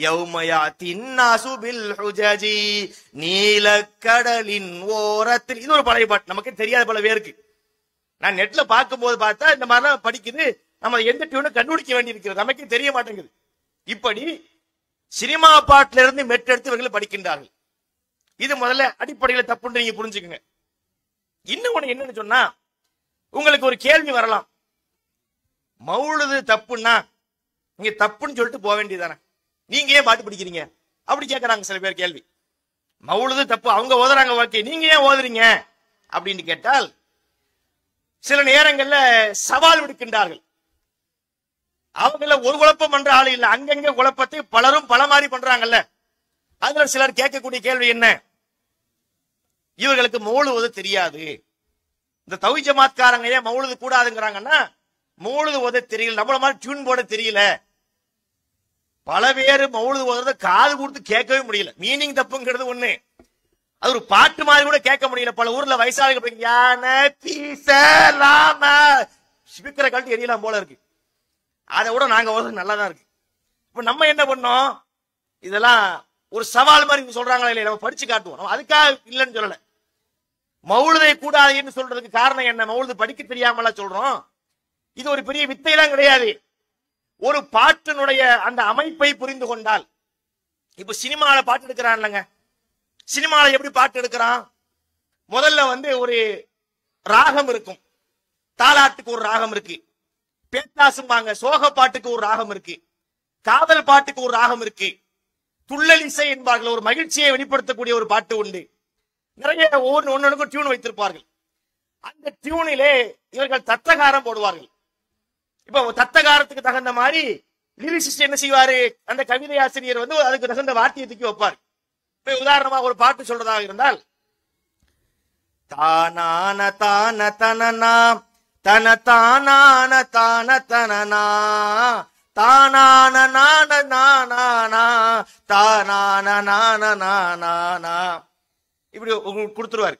யௌம யாத்தின் நாசு பில் ஹுஜஜி. நீலக்கடலின் ஓரத்தில், இது ஒரு பழைய பாட்டு, நமக்கு தெரியாத பல பேருக்கு. நான் நெட்ல பார்க்கும்போது பார்த்தா இந்த மாதிரிலாம் படிக்குது. நம்ம எந்த டியூனும் கண்டுபிடிக்க வேண்டியிருக்கிறது, நமக்கு தெரிய மாட்டேங்குது. இப்படி சினிமா பாட்டுல இருந்து மெட்டெடுத்து இவர்கள் படிக்கின்றார்கள். இது முதல்ல அடிப்படையில் தப்புன்னு நீங்க புரிஞ்சுக்குங்க. இன்னும் ஒண்ணு என்னன்னு சொன்னா, உங்களுக்கு ஒரு கேள்வி வரலாம், மௌலிது தப்புன்னா நீங்க தப்புன்னு சொல்லிட்டு போக வேண்டியதானே, நீங்க ஏன் பாட்டு படிக்கிறீங்க அப்படி கேட்கறாங்க சில பேர் கேள்வி. மௌலிது தப்பு, அவங்க ஓதுறாங்க, ஓகே, நீங்க ஏன் ஓதுறீங்க அப்படின்னு கேட்டால் சில நேரங்கள்ல சவால் விடுக்கின்றார்கள். அவங்கள ஒரு குழப்பம் பண்ற ஆளு இல்ல, அங்கங்க குழப்பத்தை பலரும் பல மாதிரி பண்றாங்கல்ல. அதுல சிலர் கேட்கக்கூடிய கேள்வி என்ன, இவர்களுக்கு மௌலிது தெரியாது, இந்த தௌஹீத் ஜமாத்காரங்க ஏன் மௌலிது கூடாதுங்கிறாங்கன்னா, மௌலிது ஓத தெரியல, நம்மள மாதிரி டியூன் போட தெரியல. பல பேர் மௌலிது ஓதுறத காது கொடுத்து கேட்கவே முடியல. மீனிங் தப்புங்கிறது ஒண்ணு, அது ஒரு பாட்டு மாதிரி கூட கேட்க முடியல. பல ஊர்ல வயசாக ஸ்பீக்கரை கழட்டி எரியலாம் போல இருக்கு. அதை விட நாங்க ஓதுறது நல்லாதான் இருக்கு. இப்ப நம்ம என்ன பண்ணோம், இதெல்லாம் ஒரு சவால் மாதிரி சொல்றாங்களா இல்லையா, நம்ம படிச்சு காட்டுவோம். நம்ம அதுக்காக இல்லைன்னு சொல்லல. மௌலிதை கூடாதுன்னு சொல்றதுக்கு காரணம் என்ன, மௌலிது படிக்க தெரியாமல சொல்றோம். இது ஒரு பெரிய வித்தையெல்லாம் கிடையாது. ஒரு பாட்டினுடைய அந்த அமைப்பை புரிந்து கொண்டால், இப்ப சினிமால பாட்டு எடுக்கிறான் இல்லைங்க, சினிமால எப்படி பாட்டு எடுக்கிறான், முதல்ல ஒரு ராகம் இருக்கும், தாலாட்டுக்கு ஒரு ராகம் இருக்கு, பேத்தாசும்பாங்க சோக பாட்டுக்கு ஒரு ராகம் இருக்கு, காதல் பாட்டுக்கு ஒரு ராகம் இருக்கு, துள்ளல் இசை என்பார்கள், ஒரு மகிழ்ச்சியை வெளிப்படுத்தக்கூடிய ஒரு பாட்டு உண்டு, நிறைய ஒவ்வொன்றுக்கும் டியூன் வைத்திருப்பார்கள். அந்த டியூனிலே இவர்கள் தத்தகாரம் போடுவார்கள். இப்ப தத்தகாரத்துக்கு தகுந்த மாதிரி லிரிசிஸ்ட் என்ன செய்வாரு, அந்த கவிதை ஆசிரியர் வந்து அதுக்கு தகுந்த வார்த்தையை தூக்கி வைப்பார். இப்ப உதாரணமா ஒரு பாட்டு சொல்றதாக இருந்தால், தானான தான தனனா தன தானான தான தனனா தானான நான நானா தானான நான நானா இப்படி கொடுத்துருவாரு.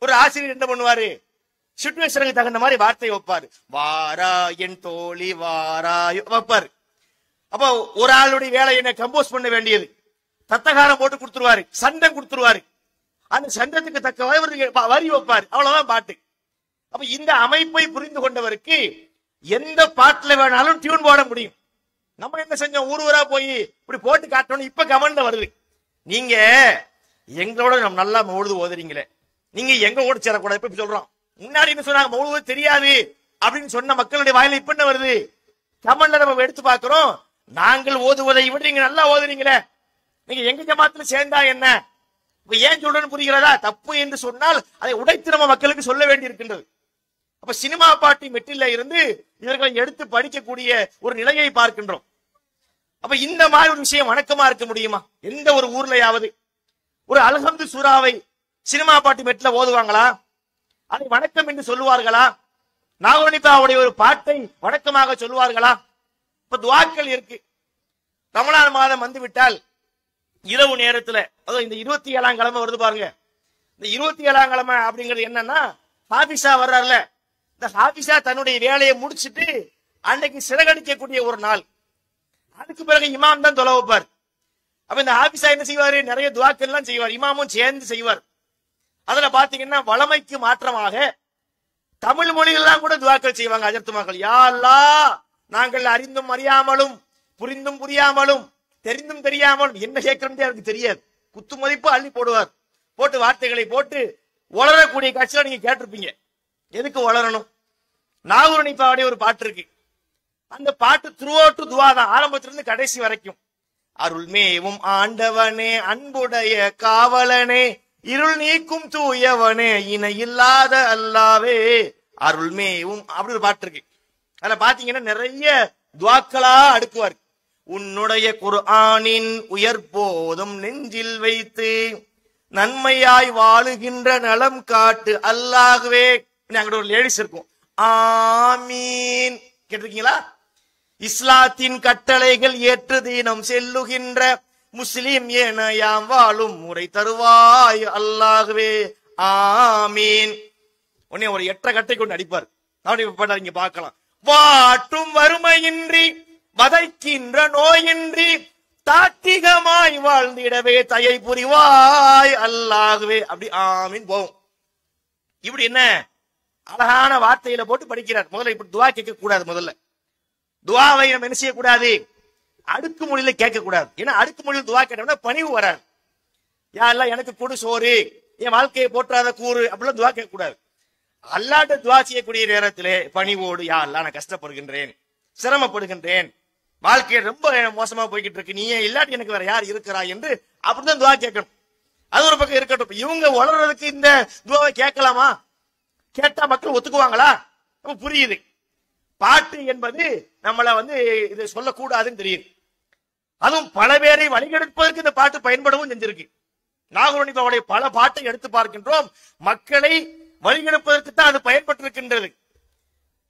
ஒரு ஆசிரியர் என்ன பண்ணுவாரு, சிச்சுவேஷனுக்கு தகுந்த மாதிரி வார்த்தையை வைப்பாரு. வாரா என் தோழி வாரா வைப்பாரு. அப்ப ஒரு ஆளுடைய வேலை என்ன, கம்போஸ் பண்ண வேண்டியது, தத்தகாரம் போட்டு கொடுத்துருவாரு, சண்டம் கொடுத்துருவாரு. அந்த சண்டத்துக்கு தக்க வரி வைப்பாரு. அவ்வளவுதான் பாட்டு. அப்ப இந்த அமைப்பை புரிந்து கொண்டவருக்கு எந்த பாட்டுல வேணாலும் டியூன் போட முடியும். நம்ம என்ன செஞ்சோம், ஊரா போய் இப்படி போட்டு காட்டணும். இப்ப கமெண்ட்ல வருது, நீங்க எங்களோட நம்ம நல்லா மௌலுது ஓதுறீங்களே, நீங்க எங்க ஓட சேரக்கூடாது. இப்ப சொல்றோம், முன்னாடி என்ன சொன்னாங்க, மௌலுது தெரியாது அப்படின்னு சொன்ன மக்களுடைய வாயில இப்ப என்ன வருது, கமெண்ட்ல நம்ம எடுத்து பாக்குறோம், நாங்கள் ஓதுவதை விட நீங்க நல்லா ஓதுறீங்களே, நீங்க எங்க ஜமாத்துல சேர்ந்தா என்ன, இப்ப ஏன் சொல்றேன்னு புரிகிறதா? தப்பு என்று சொன்னால் அதை உடைத்து நம்ம மக்களுக்கு சொல்ல வேண்டி இருக்கின்றது. அப்ப சினிமா பாட்டி மெட்டில இருந்து இவர்களை எடுத்து படிக்கக்கூடிய ஒரு நிலையை பார்க்கின்றோம். அப்ப இந்த மாதிரி ஒரு விஷயம் வணக்கமா இருக்க முடியுமா? எந்த ஒரு ஊர்லயாவது ஒரு அல்ஹம்து சூராவை சினிமா பாட்டி மெட்டில ஓதுவாங்களா? அதை வணக்கம் என்று சொல்லுவார்களா? நாகவனிதாவுடைய ஒரு பாட்டை வணக்கமாக சொல்லுவார்களா? இப்ப துவாக்கள் இருக்கு. ரமலான் மாதம் வந்து விட்டால் இரவு நேரத்துல, அதாவது இந்த 27ஆம் கிழமை வருது பாருங்க, இந்த 27ஆம் கிழமை அப்படிங்கிறது என்னன்னா, ஹாபிஸா வர்றாருல, இந்த ஹாபிஸா தன்னுடைய வேலையை முடிச்சுட்டு அன்னைக்கு சிறகடிக்கக்கூடிய ஒரு நாள். அதுக்கு பிறகு இமாம் தான் தொலை வைப்பார். அப்ப இந்த ஹாபிஸா என்ன செய்வாரு, நிறைய துவாக்கள் எல்லாம் செய்வார், இமாமும் சேர்ந்து செய்வார். அதுல பாத்தீங்கன்னா வளமைக்கு மாற்றமாக தமிழ் மொழிகள்லாம் கூட துவாக்கள் செய்வாங்க. அஜர்த்துமாக்கள், யா அல்லாஹ், நாங்கள் அறிந்தும் அறியாமலும் புரிந்தும் புரியாமலும் தெரிந்தும் தெரியாமலும் என்ன கேட்கறது அவருக்கு தெரியாது, குத்து மதிப்பு அள்ளி போடுவார். போட்டு வார்த்தைகளை போட்டு வளரக்கூடிய காட்சியில நீங்க கேட்டிருப்பீங்க. எதுக்கு வளரணும்? நாகூரணிப்பாவுடைய ஒரு பாட்டு இருக்கு. அந்த பாட்டு த்ரூஅவுட் துவா தான், ஆரம்பத்திலிருந்து கடைசி வரைக்கும். அருள் மேவும் ஆண்டவனே, அன்புடைய காவலனே, இருள் நீக்கும் தூயவனே, இணை இல்லாத அல்லாவே, அருள் மேவும் அப்படி ஒரு பாட்டு இருக்கு. அதுல பாத்தீங்கன்னா நிறைய துவாக்களா அடுக்குவார். உன்னுடைய குர்ஆனின் உயர் போதும் நெஞ்சில் வைத்து நன்மையாய் வாழுகின்ற நலம் காட்டு அல்லாஹ்வே. அங்க ஒரு லேடிஸ் இருக்கும், ஆமீன் கேட்டிருக்கீங்களா? இஸ்லாத்தின் கட்டளைகள் ஏற்று தீனம் செல்லுகின்ற முஸ்லிம் என யாம் வாழும் முறை தருவாய் அல்லாஹ்வே, ஆமீன். உடனே ஒரு 8 கட்டை கொண்டு அடிப்பார். அப்படி இங்க பார்க்கலாம். வாட்டும் வறுமையின்றி வதைக்கின்ற நோயின்றி தாத்திகமாய் வாழ்ந்திடவே தயை புரிவாய் அல்லாஹ்வே, அப்படி ஆமீன் போகும். இப்படி என்ன அழகான வார்த்தையில போட்டு படிக்கிறார். முதல்ல இப்படி துவா கேட்க கூடாது. முதல்ல துவாவை நம்ம என்ன செய்யக்கூடாது, அடுக்கு மொழியில கேட்க கூடாது. ஏன்னா அடுக்கு மொழியில் துவா கேட்டோம்னா பணிவு வராது. யாரெல்லாம் எனக்கு கொடு சோறு, என் வாழ்க்கையை போற்றாத கூறு, அப்படிலாம் துவா கேட்க கூடாது. அல்லாட்ட துவா செய்யக்கூடிய நேரத்திலே பணிவோடு, யா அல்லாஹ் நான் கஷ்டப்படுகின்றேன், சிரமப்படுகின்றேன், வாழ்க்கை ரொம்ப மோசமா போய்கிட்டு இருக்கு, நீ இல்லாட்டி எனக்கு வேற யார் இருக்கிறா என்று அப்படிதான் துவா கேட்கணும். அது ஒரு பக்கம் இருக்கட்டும். இவங்க வளர்றதுக்கு இந்த துவாவை கேட்கலாமா? கேட்டா மக்கள் ஒத்துக்குவாங்களா? நம்ம புரியுது. பாட்டு என்பது நம்மள வந்து இது சொல்லக்கூடாதுன்னு தெரியுது. அதுவும் பல பேரை வழிகெடுப்பதற்கு இந்த பாட்டு பயன்படவும் செஞ்சிருக்கு. நாகூரணிபாவுடைய பல பாட்டை எடுத்து பார்க்கின்றோம், மக்களை வழிகெடுப்பதற்கு தான் அது பயன்பட்டிருக்கின்றது.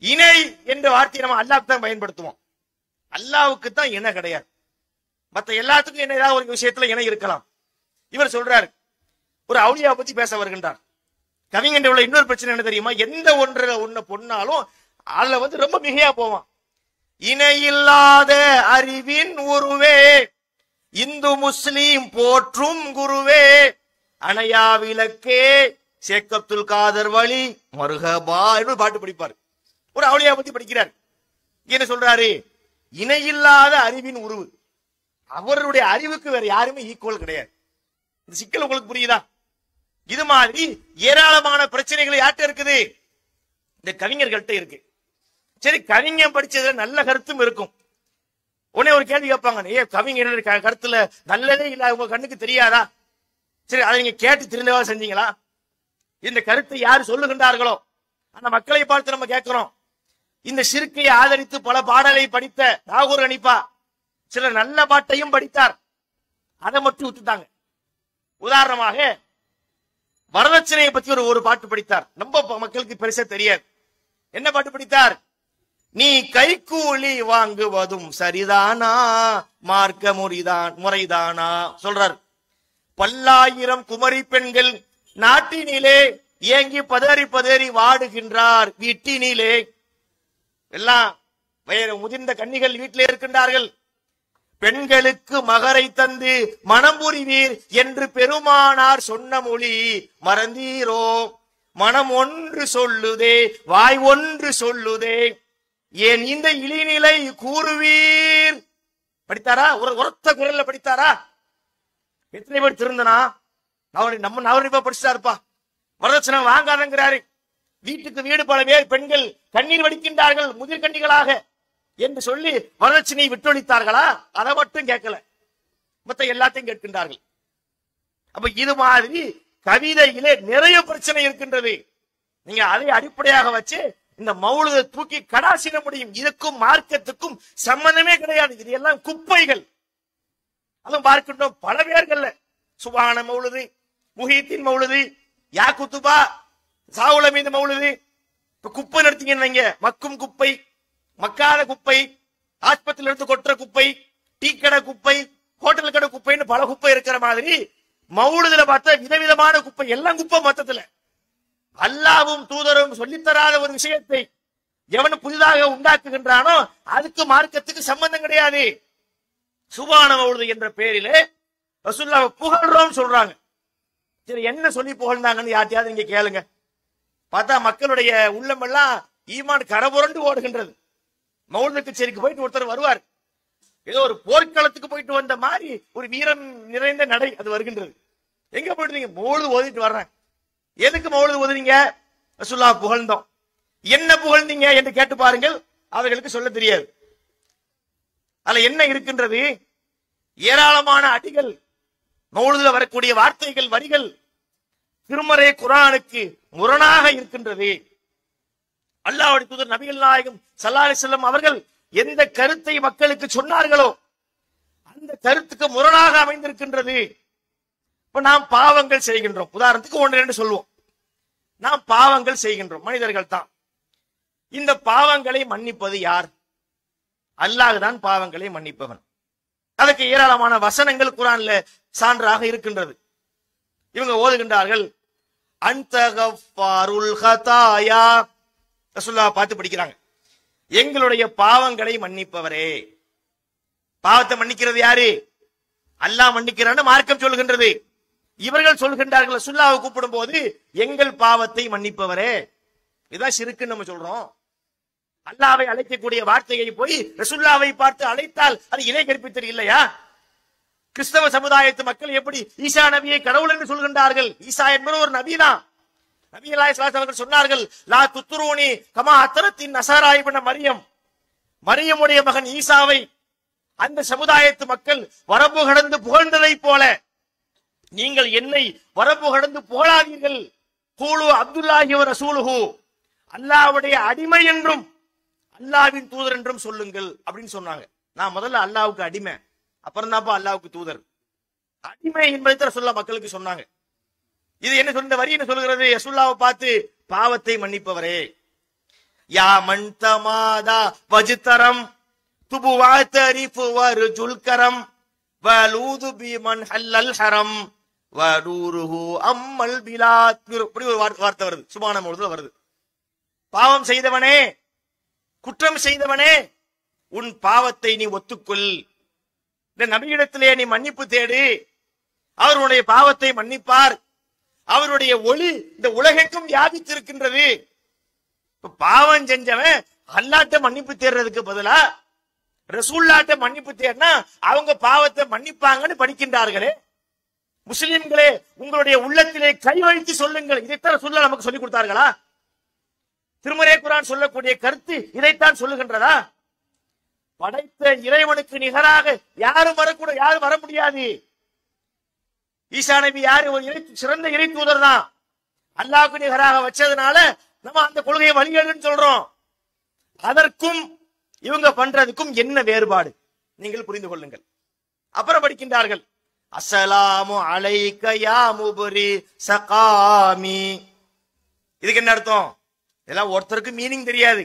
இணை என்ற வார்த்தையை நம்ம அல்லாஹ்க்கு தான் பயன்படுத்துவோம். அல்லாஹ்வுக்கு தான் இணை கிடையாது. மற்ற எல்லாத்துக்கும் என்ன ஏதாவது ஒரு விஷயத்துல இணை இருக்கலாம். இவர் சொல்றாரு, ஒரு அவுலியா பத்தி பேச வருகின்றார். கவிஞன் உள்ள இன்னொரு பிரச்சனை என்ன தெரியுமா, எந்த ஒன்றை பொண்ணாலும் அதுல வந்து ரொம்ப மிகையா போவான். இணையில்லாத அறிவின் உருவே, இந்து முஸ்லீம் போற்றும் குருவே, அணையா விளக்கே ஷேக் அப்துல் காதர் வழி மருகபா என்று பாட்டு படிப்பார். ஒரு அவுலியா பத்தி படிக்கிறார். என்ன சொல்றாரு, இணையில்லாத அறிவின் உருவு. அவருடைய அறிவுக்கு வேற யாருமே ஈக்குவல் கிடையாது. இந்த சிக்கல் உங்களுக்கு புரியுதா? இது மாதிரி ஏராளமான பிரச்சனைகள் யார்கிட்ட இருக்குது, இந்த கவிஞர்கள்ட்ட இருக்கு. சரி, கவிஞன் படிச்சதுல நல்ல கருத்தும் இருக்கும். உடனே ஒரு கேள்வி கேட்பாங்க, ஏ கவிஞர் கருத்துல நல்லதே இல்ல, உங்க கண்ணுக்கு தெரியாதா? சரி, அதை நீங்க கேட்டு திருந்தவா செஞ்சீங்களா? இந்த கருத்தை யார் சொல்லுகின்றார்களோ அந்த மக்களை பார்த்து நம்ம கேட்கிறோம். இந்த ஷிர்கை ஆதரித்து பல பாடலை படித்த நாகூர் ஹனீஃபா சிலர் நல்ல பாட்டையும் படித்தார், அதை மட்டும் விட்டுட்டாங்க. உதாரணமாக வரதட்சணையை பத்தி ஒரு பாட்டு படித்தார், நம்ம மக்களுக்கு பெருசா தெரியாது. என்ன பாட்டு படித்தார்? நீ கைக்கூலி வாங்குவதும் சரிதானா, மார்க்க முறைதானா சொல்றார். பல்லாயிரம் குமரி பெண்கள் நாட்டினிலே ஏங்கி பதறி பதறி வாடுகின்றார் வீட்டினிலே. எல்லாம் முதிர்ந்த கன்னிகள் வீட்டிலே இருக்கின்றார்கள். பெண்களுக்கு மகரை தந்து மனம் புரிவீர் என்று பெருமானார் சொன்ன மொழி மறந்தீரோ? மனம் ஒன்று சொல்லுதே, வாய் ஒன்று சொல்லுதே, ஏன் இந்த இழிநிலை கூறுவீர்? படித்தாரா? உரத்த குரல்ல படித்தாரா? எத்தனை பேர் திருந்தனா? நம்ம நவரிப்பா படிச்சாருப்பா. வரதட்சணை வாங்காதங்கிறாரு. வீட்டுக்கு வீடு பல பேர் பெண்கள் கண்ணீர் வடிக்கின்றார்கள் முதிர் கண்ணிகளாக என்று சொல்லி வரதட்சணையை விட்டொழித்தார்களா? அதை மட்டும் கேட்கல, மத்த எல்லாத்தையும் கேட்கின்றார்கள். அப்ப இது மாதிரி கவிதையிலே நிறைய பிரச்சனை இருக்கின்றது. நீங்க அதை அடிப்படையாக வச்சு இந்த மௌலுதை தூக்கி கடாசிட முடியும். இதுக்கும் மார்க்கத்துக்கும் சம்பந்தமே கிடையாது. இது எல்லாம் குப்பைகள். அதுவும் பார்க்கின்றோம் பல பேர்கள்ல. சுபான மௌலுது, முஹீத்தின் மௌலுது, யாக்குத்துபா, சாவுலமீது மௌலுது. இப்ப குப்பை நடத்தீங்க, மக்கும் குப்பை, மக்காத குப்பை, ஆஸ்பத்திரியில இருந்து கொட்டுற குப்பை, டீ கடை குப்பை, ஹோட்டல் கடை குப்பைன்னு பல குப்பை இருக்கிற மாதிரி மௌலுதுல பார்த்தா விதவிதமான குப்பை, எல்லாம் குப்பை. மொத்தத்துல அல்லாவும் தூதரும் சொல்லித்தராத ஒரு விஷயத்தை எவன் புதிதாக உண்டாக்குகின்றானோ அதுக்கு மார்க்கத்துக்கு சம்பந்தம் கிடையாது. சுபான மௌலுது என்ற பெயரிலே ரசூலுல்லாஹ் புகழ்றோம் சொல்றாங்க. சரி, என்ன சொல்லி புகழ்ந்தாங்கன்னு யார்ட்டையாவது நீங்க கேளுங்க. பார்த்தா மக்களுடைய உள்ளமெல்லாம் ஈமான் கரபுரண்டு ஓடுகின்றது. மௌலுது கச்சேரிக்கு போயிட்டு ஒருத்தர் வருவார், ஏதோ ஒரு போர்க்களத்துக்கு போயிட்டு வந்த மாதிரி ஒரு வீரம் நிறைந்த நடை அது வருகின்றது. எங்க போயிட்டு நீங்க? மௌலுது ஓதிட்டு வர்றேன். எதுக்கு மௌலுது ஓதுனீங்க? ரசூலுல்லாஹ் புகழ்ந்தோம். என்ன புகழ்ந்தீங்க என்று கேட்டு பாருங்கள், அவர்களுக்கு சொல்ல தெரியாது. அதுல என்ன இருக்கின்றது? ஏராளமான அடிகள், மௌலுதுல வரக்கூடிய வார்த்தைகள், வரிகள் திருமறை குர்ஆனுக்கு முரணாக இருக்கின்றது. அல்லாஹ்வுடைய தூதர் நபிகள் நாயகம் ஸல்லல்லாஹு அலைஹி வஸல்லம் அவர்கள் எந்த கருத்தை மக்களுக்கு சொன்னார்களோ அந்த கருத்துக்கு முரணாக அமைந்திருக்கின்றது. இப்ப நாம் பாவங்கள் செய்கின்றோம். உதாரணத்துக்கு ஒன்று ரெண்டு சொல்லுவோம். நாம் பாவங்கள் செய்கின்றோம், மனிதர்கள் தான். இந்த பாவங்களை மன்னிப்பது யார்? அல்லாஹ் தான் பாவங்களை மன்னிப்பவன். அதுக்கு ஏராளமான வசனங்கள் குர்ஆன்ல சான்றாக இருக்கின்றது. இவங்க ஓதுகின்றார்கள், அன்த கஃபாருல் ஹதாயா. ரசூலுல்லாஹ் பார்த்து படிக்கிறாங்க, எங்களுடைய பாவங்களை மன்னிப்பவரே. பாவத்தை மன்னிக்கிறது யாரு? அல்லாஹ் மன்னிக்கிறான்னு மார்க்கம் சொல்கின்றது. இவர்கள் சொல்கின்றார்கள் ரசூலுல்லாஹ்வை கூப்பிடும் போது எங்கள் பாவத்தை மன்னிப்பவரே. இதான் ஷிர்க்குன்னு நம்ம சொல்றோம். அல்லாஹ்வை அழைக்கக்கூடிய வார்த்தையை போய் ரசூலுல்லாஹ்வை பார்த்து அழைத்தால் அது இணை கற்பித்தல் இல்லையா? கிறிஸ்தவ சமுதாயத்து மக்கள் எப்படி ஈசா நபியை கடவுள் என்று சொல்கின்றார்கள்? ஈசா என்பவர் ஒரு நபி தான். நபி ஸல்லல்லாஹு அலைஹி வஸல்லம் சொன்னார்கள், லா துத்ரூனி கமா அத்ரத்தின் நஸாரா இப்னு மரியம். மரியமுடைய மகன் ஈசாவை அந்த சமுதாயத்து மக்கள் வரம்பு கடந்து புகழ்ந்ததை போல நீங்கள் என்னை வரம்பு கடந்து புகழாதீர்கள். கூலு அப்துல்லாஹி வ ரசூலுஹு, அல்லாஹ்வுடைய அடிமை என்றும் அல்லாஹ்வின் தூதர் என்றும் சொல்லுங்கள் அப்படின்னு சொன்னாங்க. நான் முதல்ல அல்லாஹ்வுக்கு அடிமை, அப்புறம் தான்ப்பா அல்லாஹ்வுக்கு தூதர். அடிமை என்பதை ரசூலுல்லாஹ் மக்களுக்கு சொன்னாங்க. இது என்ன சொல்ற வரி என்ன சொல்கிறது? ரசூலுல்லாஹ்வை பார்த்து பாவத்தை மன்னிப்பவரே. யா மன் தமாதா வஜ்தரம் துபுவாதரிஃபு வர்ஜுல் கரம் வலூது பிமன் ஹல்லல் ஹரம் வடூருஹு அம்மல் பிலாத். இப்படி ஒரு வார்த்தை வருது, சுபான மௌலுதுல வருது. பாவம் செய்தவனே, குற்றம் செய்தவனே, உன் பாவத்தை நீ ஒத்துக்கொள். இந்த நபியிடத்திலே நீ மன்னிப்பு தேடு, அவருடைய பாவத்தை மன்னிப்பார். அவருடைய ஒளி இந்த உலகெங்கும் வியாபித்திருக்கின்றது. பாவம் செஞ்சவன் அல்லாஹ்ட்ட மன்னிப்பு தேடுறதுக்கு பதிலா ரசூலுல்லாஹ்ட்ட மன்னிப்பு தேடினா அவங்க பாவத்தை மன்னிப்பாங்கன்னு படிக்கின்றார்களே. முஸ்லிம்களே, உங்களுடைய உள்ளத்திலே கை வைத்து சொல்லுங்கள். இதைத்தான் ரசூலுல்லாஹ் நமக்கு சொல்லிக் கொடுத்தார்களா? திருமறை குர்ஆன் சொல்லக்கூடிய கருத்து இதைத்தான் சொல்லுகின்றதா? படைத்த இறைவனுக்கு நிகராக யாரும் வரக்கூடாது, யாரும் வர முடியாது. ஈசா நபி யாரு? ஒரு சிறந்த இறை தூதர் தான். அல்லாஹ்வுக்கு நிகராக வச்சதுனால நம்ம அந்த கொள்கையை வழிகேடுன்னு சொல்றோம். அதற்கும் இவங்க பண்றதுக்கும் என்ன வேறுபாடு நீங்கள் புரிந்து கொள்ளுங்கள். அப்புறம் படிக்கின்றார்கள், அஸ்ஸலாமு அலைக்க யா முபரி சகாமி. இதுக்கு என்ன அர்த்தம்? இதெல்லாம் ஒருத்தருக்கு மீனிங் தெரியாது.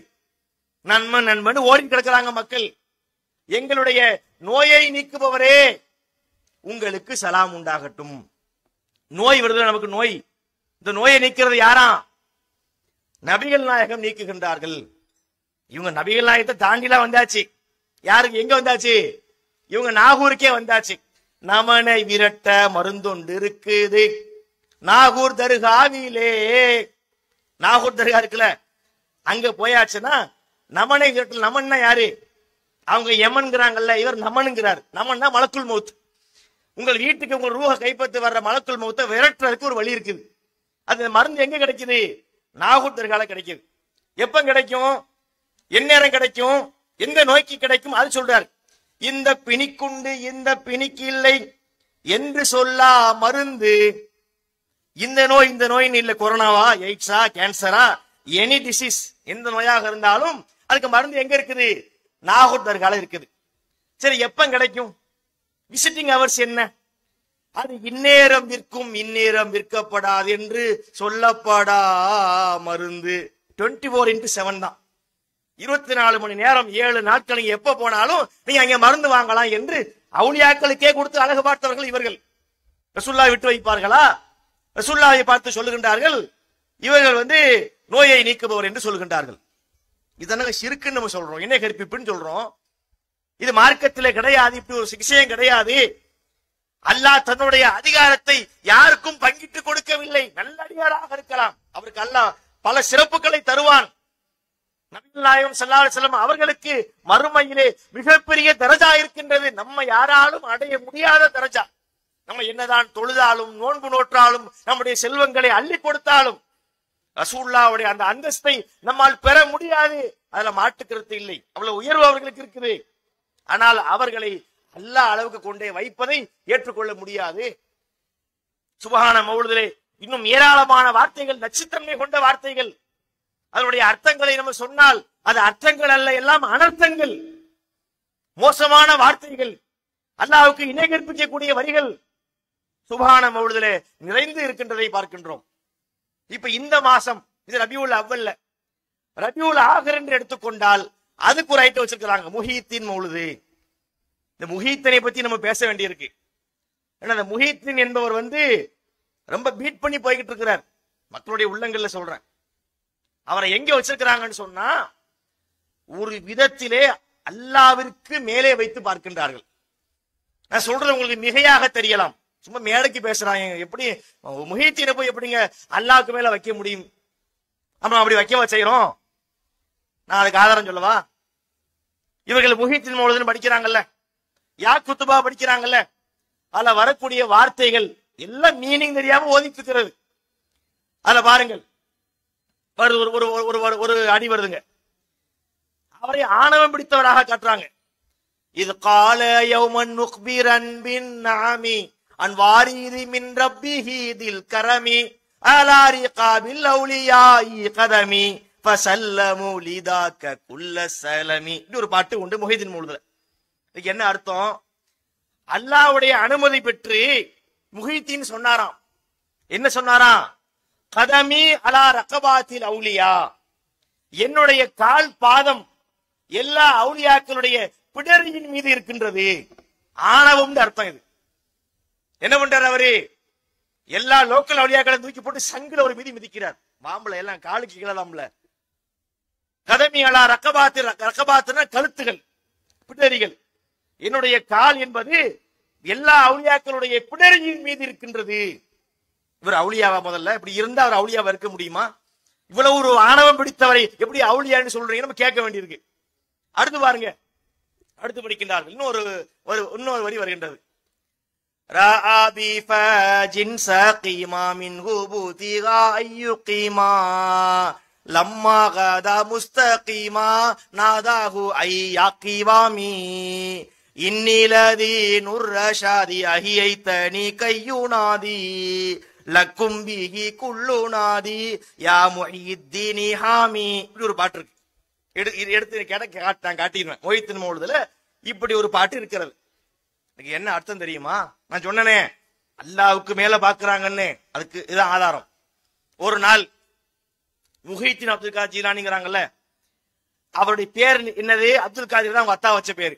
நண்பன் நண்பன் ஓடி கிடக்குறாங்க மக்கள். எங்களுடைய நோயை நீக்குபவரே உங்களுக்கு சலாம் உண்டாகட்டும். நோய் வருது நமக்கு, நோய். இந்த நோயை நீக்கிறது யாரா? நபிகள் நாயகம் நீக்குகின்றார்கள். இவங்க நபிகள் நாயகத்தை தாண்டிலாம் வந்தாச்சு. யாருக்கு எங்க வந்தாச்சு? இவங்க நாகூருக்கே வந்தாச்சு. நமனை விரட்ட மருந்தொண்டு இருக்குது நாகூர் தர்காவிலே. நாகூர் தர்கா இருக்குல்ல, அங்க போயாச்சுன்னா நமனை விரட்டல். நமன்னா யாரு? அவங்க யமன்கிறாங்கல்ல, இவர் நமனுங்கிறார். நமன்னா மலக்குல் மௌத். உங்கள் வீட்டுக்கு உங்கள் ரூஹ கைப்பற்றி வர்ற மலக்குல் மௌத்தை விரட்டுறதுக்கு ஒரு வழி இருக்குது. அது மருந்து எங்க கிடைக்குது? நாகூர் தர்கால கிடைக்குது. எப்ப கிடைக்கும்? எந்நேரம் கிடைக்கும்? எந்த நோய்க்கு கிடைக்கும்? அது சொல்றாரு. இந்த பிணிக்குண்டு இந்த பிணிக்கு இல்லை என்று சொல்லா மருந்து. இந்த நோய் இந்த நோயின்னு இல்ல, கொரோனாவா, எய்ட்ஸா, கேன்சரா, எனி டிசீஸ், எந்த நோயாக இருந்தாலும் அதுக்கு மருந்து எங்க இருக்குது? நாகூர் தர்கால இருக்குது. சரி, எப்ப கிடைக்கும்? விசிட்டிங் அவர்ஸ் என்ன? அது இந்நேரம் விற்கும் இந்நேரம் விற்கப்படாது என்று சொல்லப்படா மருந்து. 24x7 தான். 24 மணி நேரம் 7 நாட்கள் நீங்க எப்ப போனாலும் நீங்க அங்க மருந்து வாங்கலாம் என்று அவுலியாக்களுக்கே கொடுத்து அழகு பார்த்தவர்கள் இவர்கள். ரசூலுல்லாஹ் விட்டு வைப்பார்களா? ரசூலுல்லாஹை பார்த்து சொல்லுகின்றார்கள், இவர்கள் நோயை நீக்குபவர் என்று சொல்லுகின்றார்கள். இதனால ஷிர்க்குன்னு நம்ம சொல்றோம், இணை கற்பிப்புன்னு சொல்றோம். இது மார்க்கத்திலே கிடையாது, இப்படி ஒரு சிகிச்சையும் கிடையாது. அல்லாஹ் தன்னுடைய அதிகாரத்தை யாருக்கும் பங்கிட்டு கொடுக்கவில்லை. நல்ல அதிகாராக இருக்கலாம், அவருக்கு அல்லாஹ் பல சிறப்புகளை தருவான். நபிகள் நாயகம் ஸல்லல்லாஹு அலைஹி வஸல்லம் அவர்களுக்கு மறுமையிலே மிகப்பெரிய தரஜா இருக்கின்றது. நம்ம யாராலும் அடைய முடியாத தரஜா. நம்ம என்னதான் தொழுதாலும் நோன்பு நோற்றாலும் நம்முடைய செல்வங்களை அள்ளி கொடுத்தாலும் ரசூலுல்லாஹ்வுடைய அந்த அந்தஸ்தை நம்மால் பெற முடியாது. அதுல மாட்டுக்கிறது இல்லை. அவ்வளவு உயர்வு அவர்களுக்கு இருக்குது. ஆனால் அவர்களை அல்லாஹ் அளவுக்கு கொண்டே வைப்பதை ஏற்றுக்கொள்ள முடியாது. சுபஹான மௌலிதிலே இன்னும் ஏராளமான வார்த்தைகள், நச்சுத்தன்மை கொண்ட வார்த்தைகள். அதனுடைய அர்த்தங்களை நம்ம சொன்னால் அது அர்த்தங்கள் அல்ல, எல்லாம் அனர்த்தங்கள், மோசமான வார்த்தைகள், அல்லாஹ்வுக்கு இணை கற்பிக்கக்கூடிய வரிகள் சுபஹான மௌலிதிலே நிறைந்து இருக்கின்றதை பார்க்கின்றோம். இப்ப இந்த மாசம் இது ரபியுல் அவ்வல்ல, ரபியுல் ஆகிர் என்று எடுத்துக்கொண்டால் அதுக்கு ஒரு ஐட்டம் வச்சிருக்கிறாங்க, முஹீத்தின் மௌலிது. இந்த முஹீத்தினை பத்தி நம்ம பேச வேண்டியிருக்கு. ஏன்னா இந்த முஹீத்தின் என்பவர் ரொம்ப பீட் பண்ணி போய்கிட்டு இருக்கிறார் மக்களுடைய உள்ளங்கள்ல. சொல்றேன், அவரை எங்க வச்சிருக்கிறாங்கன்னு சொன்னா ஒரு விதத்திலே அல்லாவிற்கு மேலே வைத்து பார்க்கின்றார்கள். நான் சொல்றது உங்களுக்கு மிகையாக தெரியலாம், சும்மா மேடைக்கு பேசுறாங்க. எப்படி முஹீத்தினை போய் எப்படிங்க அல்லாவுக்கு மேல வைக்க முடியும்? நம்ம அப்படி வைக்கவா செய்யறோம்? நான் அதுக்கு ஆதாரம் சொல்லவா? இவர்கள் முஹீத்தின் மௌலிதுன்னு படிக்கிறாங்கல்ல, யா குத்துபா படிக்கிறாங்கல்ல, அதுல வரக்கூடிய வார்த்தைகள் எல்லாம் மீனிங் தெரியாம ஓதிட்டு இருக்கிறது. அதுல பாருங்கள், ஒரு அடி வருதுங்க, அவரை ஆணவம் பிடித்தவராக காட்டுறாங்க. இது கால யௌமன் நுக்பிரன் பின் நாமி அன்வாரிதி மின் ரப்பிஹி தில் கரமி அலாரி காபில் அவுலியாயி கதமி ஃபஸல்லமு லிதாக குல்ல ஸலமி. இது ஒரு பாட்டு உண்டு முஹீத்தின் மௌலிதுல. இதுக்கு என்ன அர்த்தம்? அல்லாஹ்வுடைய அனுமதி பெற்று முஹீத்தின் சொன்னாராம். என்ன சொன்னாராம்? கதமி அலா ரகபாத்தில் அவுலியா, என்னுடைய கால் பாதம் எல்லா அவுலியாக்களுடைய பிடரியின் மீது இருக்கின்றது. ஆணவம் அர்த்தம். இது என்ன பண்றாரு அவரு? எல்லா லோக்கல் அவுலியாக்களை தூக்கி போட்டு சங்குல ஒரு மிதி மிதிக்கிறார். மாம்பழம் எல்லாம் காலுக்கு கீழாம்ல. கதமி அலா ரகபாத்தில், ரகபாத்துனா கழுத்துகள், பிடரிகள். என்னுடைய கால் என்பது எல்லா அவுலியாக்களுடைய பிடரியின் மீது இருக்கின்றது. இவர் அவுலியாவா? முதல்ல இப்படி இருந்தா அவர் அவுலியாவா இருக்க முடியுமா? இவ்வளவு ஒரு ஆணவம் பிடித்தவரை எப்படி அவுலியான்னு சொல்றீங்க? நம்ம கேட்க வேண்டியிருக்கு. அடுத்து பாருங்க, அடுத்து படிக்கின்றார்கள். இன்னொரு வரி வருகின்றது. ராபி ஃபஜின் சகீமா மின்ஹு புதிகா அய்யுகீமா லம்மா கதா முஸ்தகீமா நாதாஹு ஐயாகிவாமி இன்னிலதி நுர்ரஷாதி அஹியைத்தனி கையுனாதி லக்கும்பிஹி குல்லுனாதி யா முஹித்தீனி ஹாமி. இப்படி ஒரு பாட்டு இருக்கு. எடுத்து நான் காட்டிடுவேன். மொய்த்தின் மௌலுதுல இப்படி ஒரு பாட்டு இருக்கிறது. என்ன அர்த்தம் தெரியுமா? நான் சொன்னனே அல்லாவுக்கு மேல பாக்குறாங்கன்னு, அதுக்கு இதான் ஆதாரம். ஒரு நாள் முஹித்தீன் அப்துல் காதர் ஜீலானிங்கிறாங்கல்ல, அவருடைய பேர் என்னது? அப்துல் காதர் தான் அவங்க அத்தா வச்ச பேரு.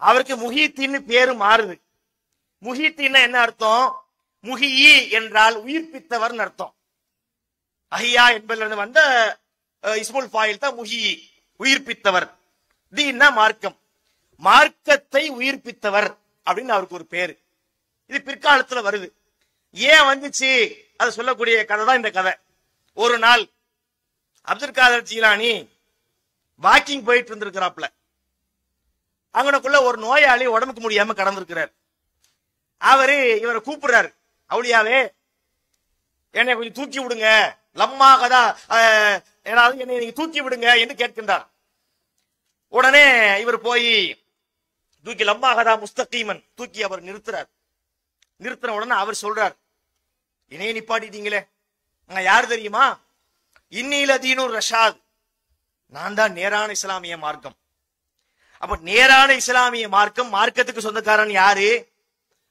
அவருக்கு முஹித்தீன் பேரு மாறுது. முஹித்தீன் என்ன அர்த்தம்? முஹியி என்றால் உயிர்ப்பித்தவர் அர்த்தம். அஹியா என்பதிலிருந்து வந்த இஸ்முல் ஃபாயில் தான் முஹியி, உயிர்ப்பித்தவர். தீன்னா மார்க்கம், மார்க்கத்தை உயிர்ப்பித்தவர் அப்படின்னு அவருக்கு ஒரு பேரு. இது பிற்காலத்துல வருது. ஏன் வந்துச்சு அது சொல்லக்கூடிய கதை தான் இந்த கதை. ஒரு நாள் அப்துல் காதர் ஜீலானி வாக்கிங் போயிட்டு இருந்திருக்கிறாப்ல. அங்கனக்குள்ள ஒரு நோயாளி உடம்புக்கு முடியாம கடந்திருக்கிறார். அவரு இவரை கூப்பிடுறாரு, அவுளியாவே என்னை கொஞ்சம் தூக்கி விடுங்க, லம்மா கதா ஏதாவது என்னை நீங்க தூக்கி விடுங்க என்று கேட்கின்றார். உடனே இவர் போய் தூக்கி லம்மா கதா முஸ்தகீமன் தூக்கி அவர் நிறுத்துறார். நிறுத்தின உடனே அவர் சொல்றார், என்னைய நிப்பாட்டிட்டீங்களே, நான் யாரு தெரியுமா? இன்னில தீனுர் ரஷாத், நான் தான் நேரான இஸ்லாமிய மார்க்கம். அப்ப நேரான இஸ்லாமிய மார்க்கம், மார்க்கத்துக்கு சொந்தக்காரன் யாரு?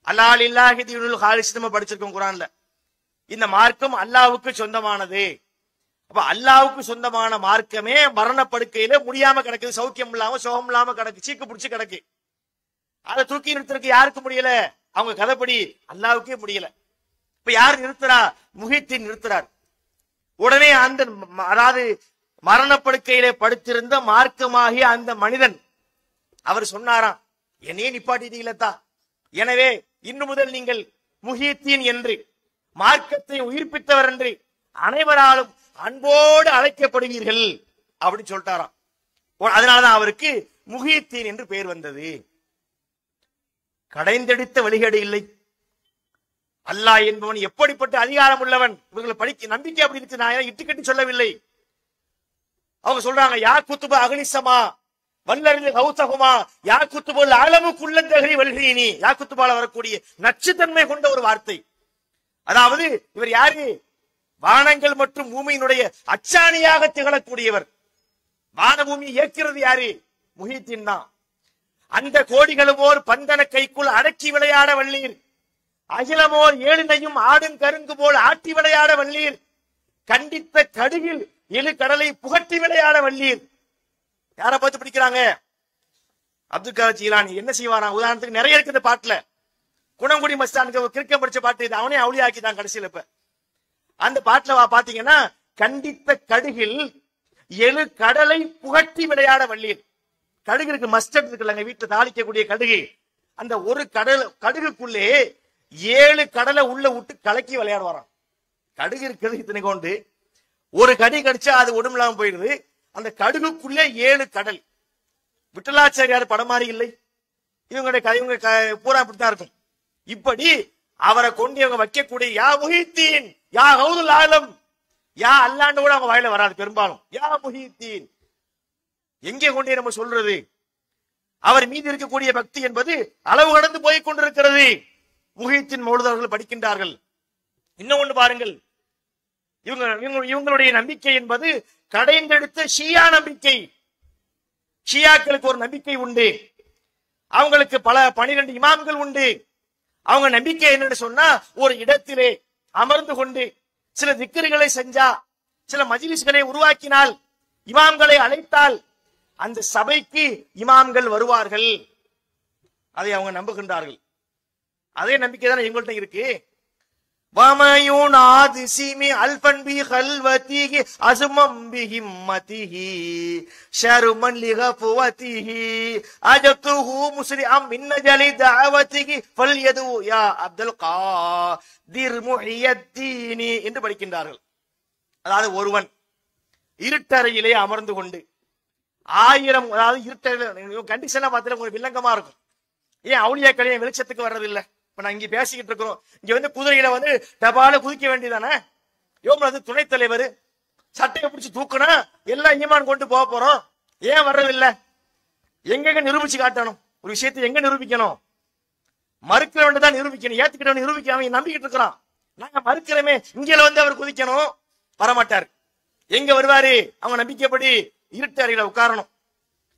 அல்லாஹ் இல்லாஹி தீனுல் ஹாலிஸ் நம்ம படிச்சிருக்கோம் குர்ஆன்ல. இந்த மார்க்கம் அல்லாஹ்வுக்கு சொந்தமானது. அப்ப அல்லாஹ்வுக்கு சொந்தமான மார்க்கமே மரணப்படுக்கையில முடியாம கிடக்குது, சௌக்கியம் இல்லாம சோகம் இல்லாம கிடக்கு, சீக்கு பிடிச்சு கிடக்கு. அதை தூக்கி நிறுத்துறதுக்கு யாருக்கு முடியல? அவங்க கதைப்படி அல்லாஹ்வுக்கே முடியல. இப்ப யார் நிறுத்துறா? முஹித்தீன் நிறுத்துறார். உடனே அந்த அதாவது மரணப்படுக்கையிலே படுத்திருந்த மார்க்கமாகிய அந்த மனிதன் அவர் சொன்னாராம், என்னையே நிப்பாட்டிட்டீங்களா, எனவே இன்று முதல் நீங்கள் முஹித்தீன் என்று, மார்க்கத்தை உயிர்ப்பித்தவர் என்று அனைவராலும் அன்போடு அழைக்கப்படுவீர்கள் அப்படின்னு சொல்லிட்டாராம். அதனாலதான் அவருக்கு முஹித்தீன் என்று பெயர் வந்தது. கடைந்தெடுத்த வழிகேடு இல்லை. அல்லாஹ் என்பவன் எப்படிப்பட்ட அதிகாரம் உள்ளவன், இவர்களை படிக்க நம்பிக்கை அப்படி இருக்கு. நான் இட்டுக்கட்டி சொல்லவில்லை. அவங்க சொல்றாங்க, யா குத்துப அகனிசமா வல்லறில் கௌசகுமா யா குத்துபோல் அளவுக்குள்ளந்தகரி வல்கிறீனி. யா குத்துபால வரக்கூடிய நச்சுத்தன்மை கொண்ட ஒரு வார்த்தை. அதாவது இவர் யாரு? வானங்கள் மற்றும் பூமியினுடைய அச்சாணியாக திகழக்கூடியவர். வான பூமியை இயக்கிறது யாரு? முஹித்தீன் தான். அந்த கோடிகளுமோர் பந்தன கைக்குள் அடக்கி விளையாட வல்லீர், அகிலமோர் ஏழினையும் ஆடும் கருங்கு போல் ஆட்டி விளையாட வல்லீர், கண்டித்த கடுகில் எழு கடலை புகட்டி விளையாட வல்லீர். யாரை பார்த்து பிடிக்கிறாங்க? அப்துல் காதர் ஜீலானி என்ன செய்வாரா? உதாரணத்துக்கு நிறைய இருக்குது பாட்டுல. குணங்குடி மஸ்தானுக்கு கிறுக்கம் படிச்ச பாட்டு இது, அவனே அவுளியா ஆக்கிதான் கடைசியில். இப்ப அந்த பாட்டுல பாத்தீங்கன்னா, கண்டித்த கடுகில் எழு கடலை புகட்டி விளையாட வல்லீர். கடுகு இருக்கு, மஸ்டர்ட் இருக்குல்லங்க வீட்டுல தாளிக்கக்கூடிய கடுகு. அந்த ஒரு கடுகுக்குள்ளே 7 கடலை உள்ள விட்டு கலக்கி விளையாடுவாராம். கடுகு இருக்கிறது இத்தனை கொண்டு, ஒரு கடி கடிச்சா அது ஒண்ணும் இல்லாம போயிடுது. அந்த கடுகுக்குள்ளே 7 கடல். விட்டலாச்சாரியார் படம் மாதிரி இல்லை. இவங்க பூரா அப்படித்தான் இருக்கும். இப்படி அவரை கொண்டு இவங்க வைக்கக்கூடிய யா முஹித்தீன் யா கௌதுல் ஆலம், யா அல்லாண்டு கூட அவங்க வாயில வராது பெரும்பாலும். யா முஹித்தீன் எங்கே கொண்டே நம்ம சொல்றது? அவர் மீது இருக்கக்கூடிய பக்தி என்பது அளவு கடந்து போய் கொண்டிருக்கிறது. முஹித்தீன் மௌலூத் படிக்கின்றார்கள். இன்னொன்று பாருங்கள், இவங்களுடைய நம்பிக்கை என்பது கடைந்தெடுத்த ஷியா நம்பிக்கை. ஷியாக்களுக்கு ஒரு நம்பிக்கை உண்டு, அவங்களுக்கு பல 12 இமாம்கள் உண்டு. அவங்க நம்பிக்கை என்னன்னு சொன்னா, ஒரு இடத்திலே அமர்ந்து கொண்டு சில திக்ருகளை செஞ்சா, சில மஜ்லிஸ்களை உருவாக்கினால், இமாம்களை அழைத்தால் அந்த சபைக்கு இமாம்கள் வருவார்கள். அதை அவங்க நம்புகின்றார்கள். அதே நம்பிக்கை தானே எங்கள்கிட்ட இருக்கு. வமயுனாது சிமி அல்பன் பி கல்வதிஹி அஸ்மம் பி ஹிம்மதிஹி ஷர்மன் லிகஃவதிஹி அஜதுஹு முஸ்லிம் மின் ஜலி தஅவதிஹி ஃபல்யது யா அப்துல் காதிர் முஹியத்தீன் என்று படிக்கின்றார்கள். அதாவது ஒருவன் இருட்டறையிலே அமர்ந்து கொண்டு 1000, அதாவது இருட்டறையில கண்டிஷனா பார்த்தா உங்களுக்கு வில்லங்கமா இருக்கும். ஏன் அவுலியாக்களே வெளிச்சத்துக்கு வர்றது இல்ல? இப்ப நான் இங்க பேசிக்கிட்டு இருக்கிறோம், இங்க வந்து குதிரையில வந்து டபால குதிக்க வேண்டியதானே? யோம் அது துணைத் தலைவர் சட்டையை பிடிச்சு தூக்கணும், எல்லாம் ஈமான் கொண்டு போக போறோம், ஏன் வர்றது இல்ல? எங்க நிரூபிச்சு காட்டணும். ஒரு விஷயத்தை எங்க நிரூபிக்கணும்? மறுக்கிறவன் தான் நிரூபிக்கணும். ஏத்துக்கிட்டவன் நிரூபிக்காம நம்பிக்கிட்டு இருக்கிறான். நாங்க மறுக்கிறமே, இங்கே வந்து அவர் குதிக்கணும், வரமாட்டார். எங்க வருவாரு? அவங்க நம்பிக்கைப்படி இருட்டு அறையில உட்காரணும்,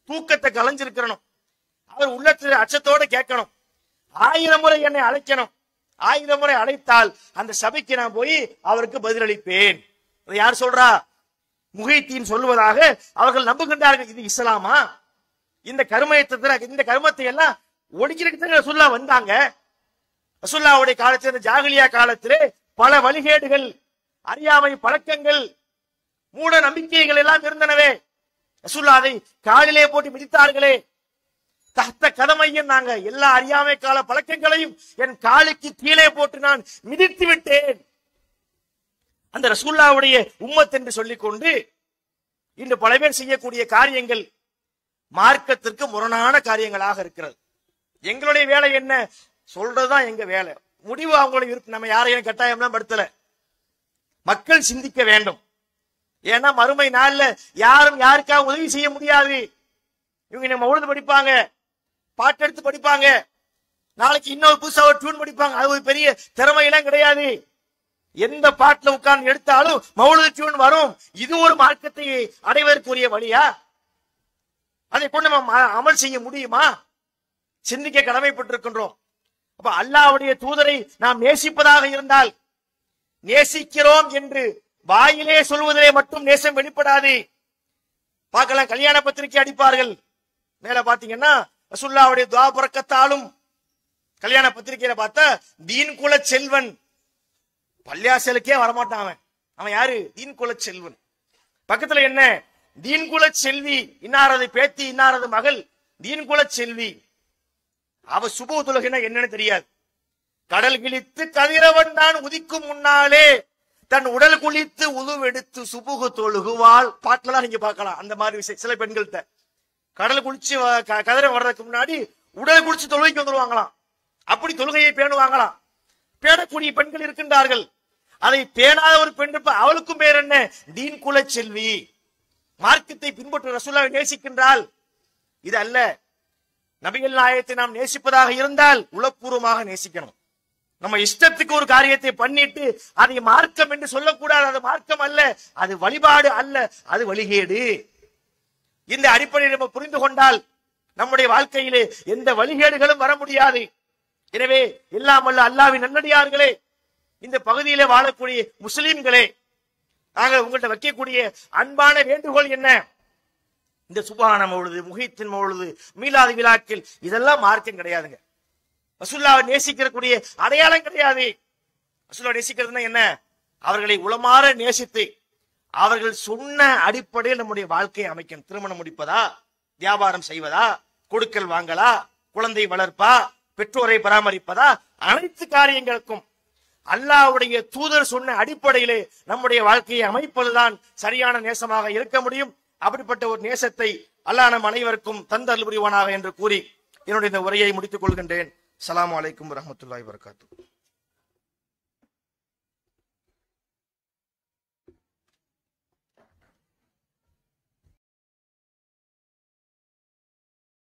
தூக்கத்தை கலைஞ்சிருக்கணும், அவர் உள்ளத்துல அச்சத்தோட கேட்கணும், 1000 முறை என்னை அழைக்கணும், 1000 முறை அழைத்தால் அந்த சபைக்கு நான் போய் அவருக்கு பதிலளிப்பேன். யார் சொல்றா? முஹைத்தீன் சொல்லுவதாக அவர்கள் நம்புகின்றார்கள். இது இஸ்லாமா? இந்த கர்மத்தை எல்லாம் ஒழிக்கிறதுக்கு ரசூலுல்லாஹ் வந்தாங்க. ரசூலுல்லாஹ்வுடைய காலத்தில், ஜாகிலியா காலத்திலே பல வழிகேடுகள், அறியாமை பழக்கங்கள், மூட நம்பிக்கைகள் எல்லாம் இருந்தனவே. ரசூலுல்லாஹ் அதை காலிலே போட்டு மிதித்தார்களே. தஹ்த கதமையின், நாங்க எல்லா அறியாமை கால பழக்கங்களையும் என் காலுக்கு கீழே போட்டு நான் மிதித்து விட்டேன். அந்த ரசூலுல்லாஹ்வுடைய உம்மத் என்று சொல்லிக்கொண்டு இன்று பல பேர் செய்யக்கூடிய காரியங்கள் மார்க்கத்திற்கு முரணான காரியங்களாக இருக்கிறது. எங்களுடைய வேலை என்ன? சொல்றதுதான் எங்க வேலை. முடிவு அவங்களுடைய விருப்பம். நம்ம யாரையும் கட்டாயம்லாம் படுத்தல. மக்கள் சிந்திக்க வேண்டும். ஏன்னா மறுமை நாள்ல யாரும் யாருக்காக உதவி செய்ய முடியாது. இவங்க நம்ம உழுது படிப்பாங்க, பாட்டு எடுத்து படிப்பாங்க, நாளைக்கு இன்னொரு புதுசா ஒரு டியூன் படிப்பாங்க. அது ஒரு பெரிய திறமையெல்லாம் கிடையாது. எந்த பாட்டுல உட்கார்ந்து எடுத்தாலும் மௌலிது டியூன் வரும். இது ஒரு மார்க்கத்தை அடைவதற்குரிய வழியா? அதை கொண்டு நம்ம அமல் செய்ய முடியுமா? சிந்திக்க கடமைப்பட்டிருக்கின்றோம். அப்ப அல்லாஹ்வுடைய தூதரை நாம் நேசிப்பதாக இருந்தால், நேசிக்கிறோம் என்று வாயிலே சொல்வதிலே மட்டும் நேசம் வெளிப்படாது. பார்க்கலாம், கல்யாண பத்திரிகை அடிப்பார்கள். மேல பாத்தீங்கன்னா ரசூலுல்லாஹ்வுடைய துஆ பரக்கத்தாலும் கல்யாண பத்திரிகையில பார்த்தா தீன் குல செல்வன், பள்ளியாசலுக்கே வரமாட்டான் அவன். அவன் யாரு? தீன் குல செல்வன். பக்கத்துல என்ன? தீன் குல செல்வி, இன்னாரது பேத்தி, இன்னாரது மகள், தீன் குல செல்வி. அவ சுபு தொழுகினா என்னன்னு தெரியாது. கடல் கிழித்து கதிரவன் தான் உதிக்கும் முன்னாலே தன் உடல் குளித்து உதுவெடுத்து சுபுகு தொழுகுவாள். பாட்டுலாம் நீங்க பார்க்கலாம். அந்த மாதிரி விஷயம் சில பெண்கள்கிட்ட கடல் குளிச்சு கதிரவன் வர்றதுக்கு முன்னாடி உடல் குளிச்சு தொழுகைக்கு வந்துருவாங்களாம். அப்படி தொழுகையை பேணுவாங்களாம். பேணக்கூடிய பெண்கள் இருக்கின்றார்கள். அதை பேணாத ஒரு பெண் இருப்ப, அவளுக்கும் பேர் என்ன? தீன் குல செல்வி. மார்க்கத்தை பின்பற்ற ரசூலுல்லாஹ்வை நேசிக்கின்றால். இது அல்ல. நபிகள் நாயகத்தை நாம் நேசிப்பதாக இருந்தால் உளப்பூர்வமாக நேசிக்கணும். நம்ம இஷ்டத்துக்கு ஒரு காரியத்தை பண்ணிட்டு அதை மார்க்கம் என்று சொல்லக்கூடாது. அது மார்க்கம் அல்ல, அது வழிபாடு அல்ல, அது வழிகேடு. இந்த அடிப்படையில் நம்ம புரிந்து கொண்டால் நம்முடைய வாழ்க்கையிலே எந்த வழிகேடுகளும் வர முடியாது. எனவே எல்லாம் அல்ல அல்லாஹ்வின் நல்லடியார்களே, இந்த பகுதியிலே வாழக்கூடிய முஸ்லிம்களே, நாங்கள் உங்கள்கிட்ட வைக்கக்கூடிய அன்பான வேண்டுகோள் என்ன? இந்த சுபஹான மௌலிது, முஹைத்தீன் மௌலிது, மீலாது விழாக்கள், இதெல்லாம் மார்க்கம் கிடையாதுங்க. ரசூலுல்லாஹ்வை நேசிக்கக்கூடிய அடையாளம் கிடையாது. ரசூலுல்லாஹ் நேசிக்கிறதுனா என்ன? அவர்களை உளமாற நேசித்து அவர்கள் சொன்ன அடிப்படையில் நம்முடைய வாழ்க்கையை அமைக்கணும். திருமணம் முடிப்பதா, வியாபாரம் செய்வதா, கொடுக்கல் வாங்கலா, குழந்தை வளர்ப்பா, பெற்றோரை பராமரிப்பதா, அனைத்து காரியங்களுக்கும் அல்லாஹ்வுடைய தூதர் சொன்ன அடிப்படையிலே நம்முடைய வாழ்க்கையை அமைப்பதுதான் சரியான நேசமாக இருக்க முடியும். அப்படிப்பட்ட ஒரு நேசத்தை அல்லாஹ் நம் அனைவருக்கும் தந்தருள் புரிவானாக என்று கூறி என்னுடைய இந்த உரையை முடித்துக் கொள்கின்றேன். அஸ்ஸலாமு அலைக்கும் வரஹ்மத்துல்லாஹி வபரகாத்துஹு.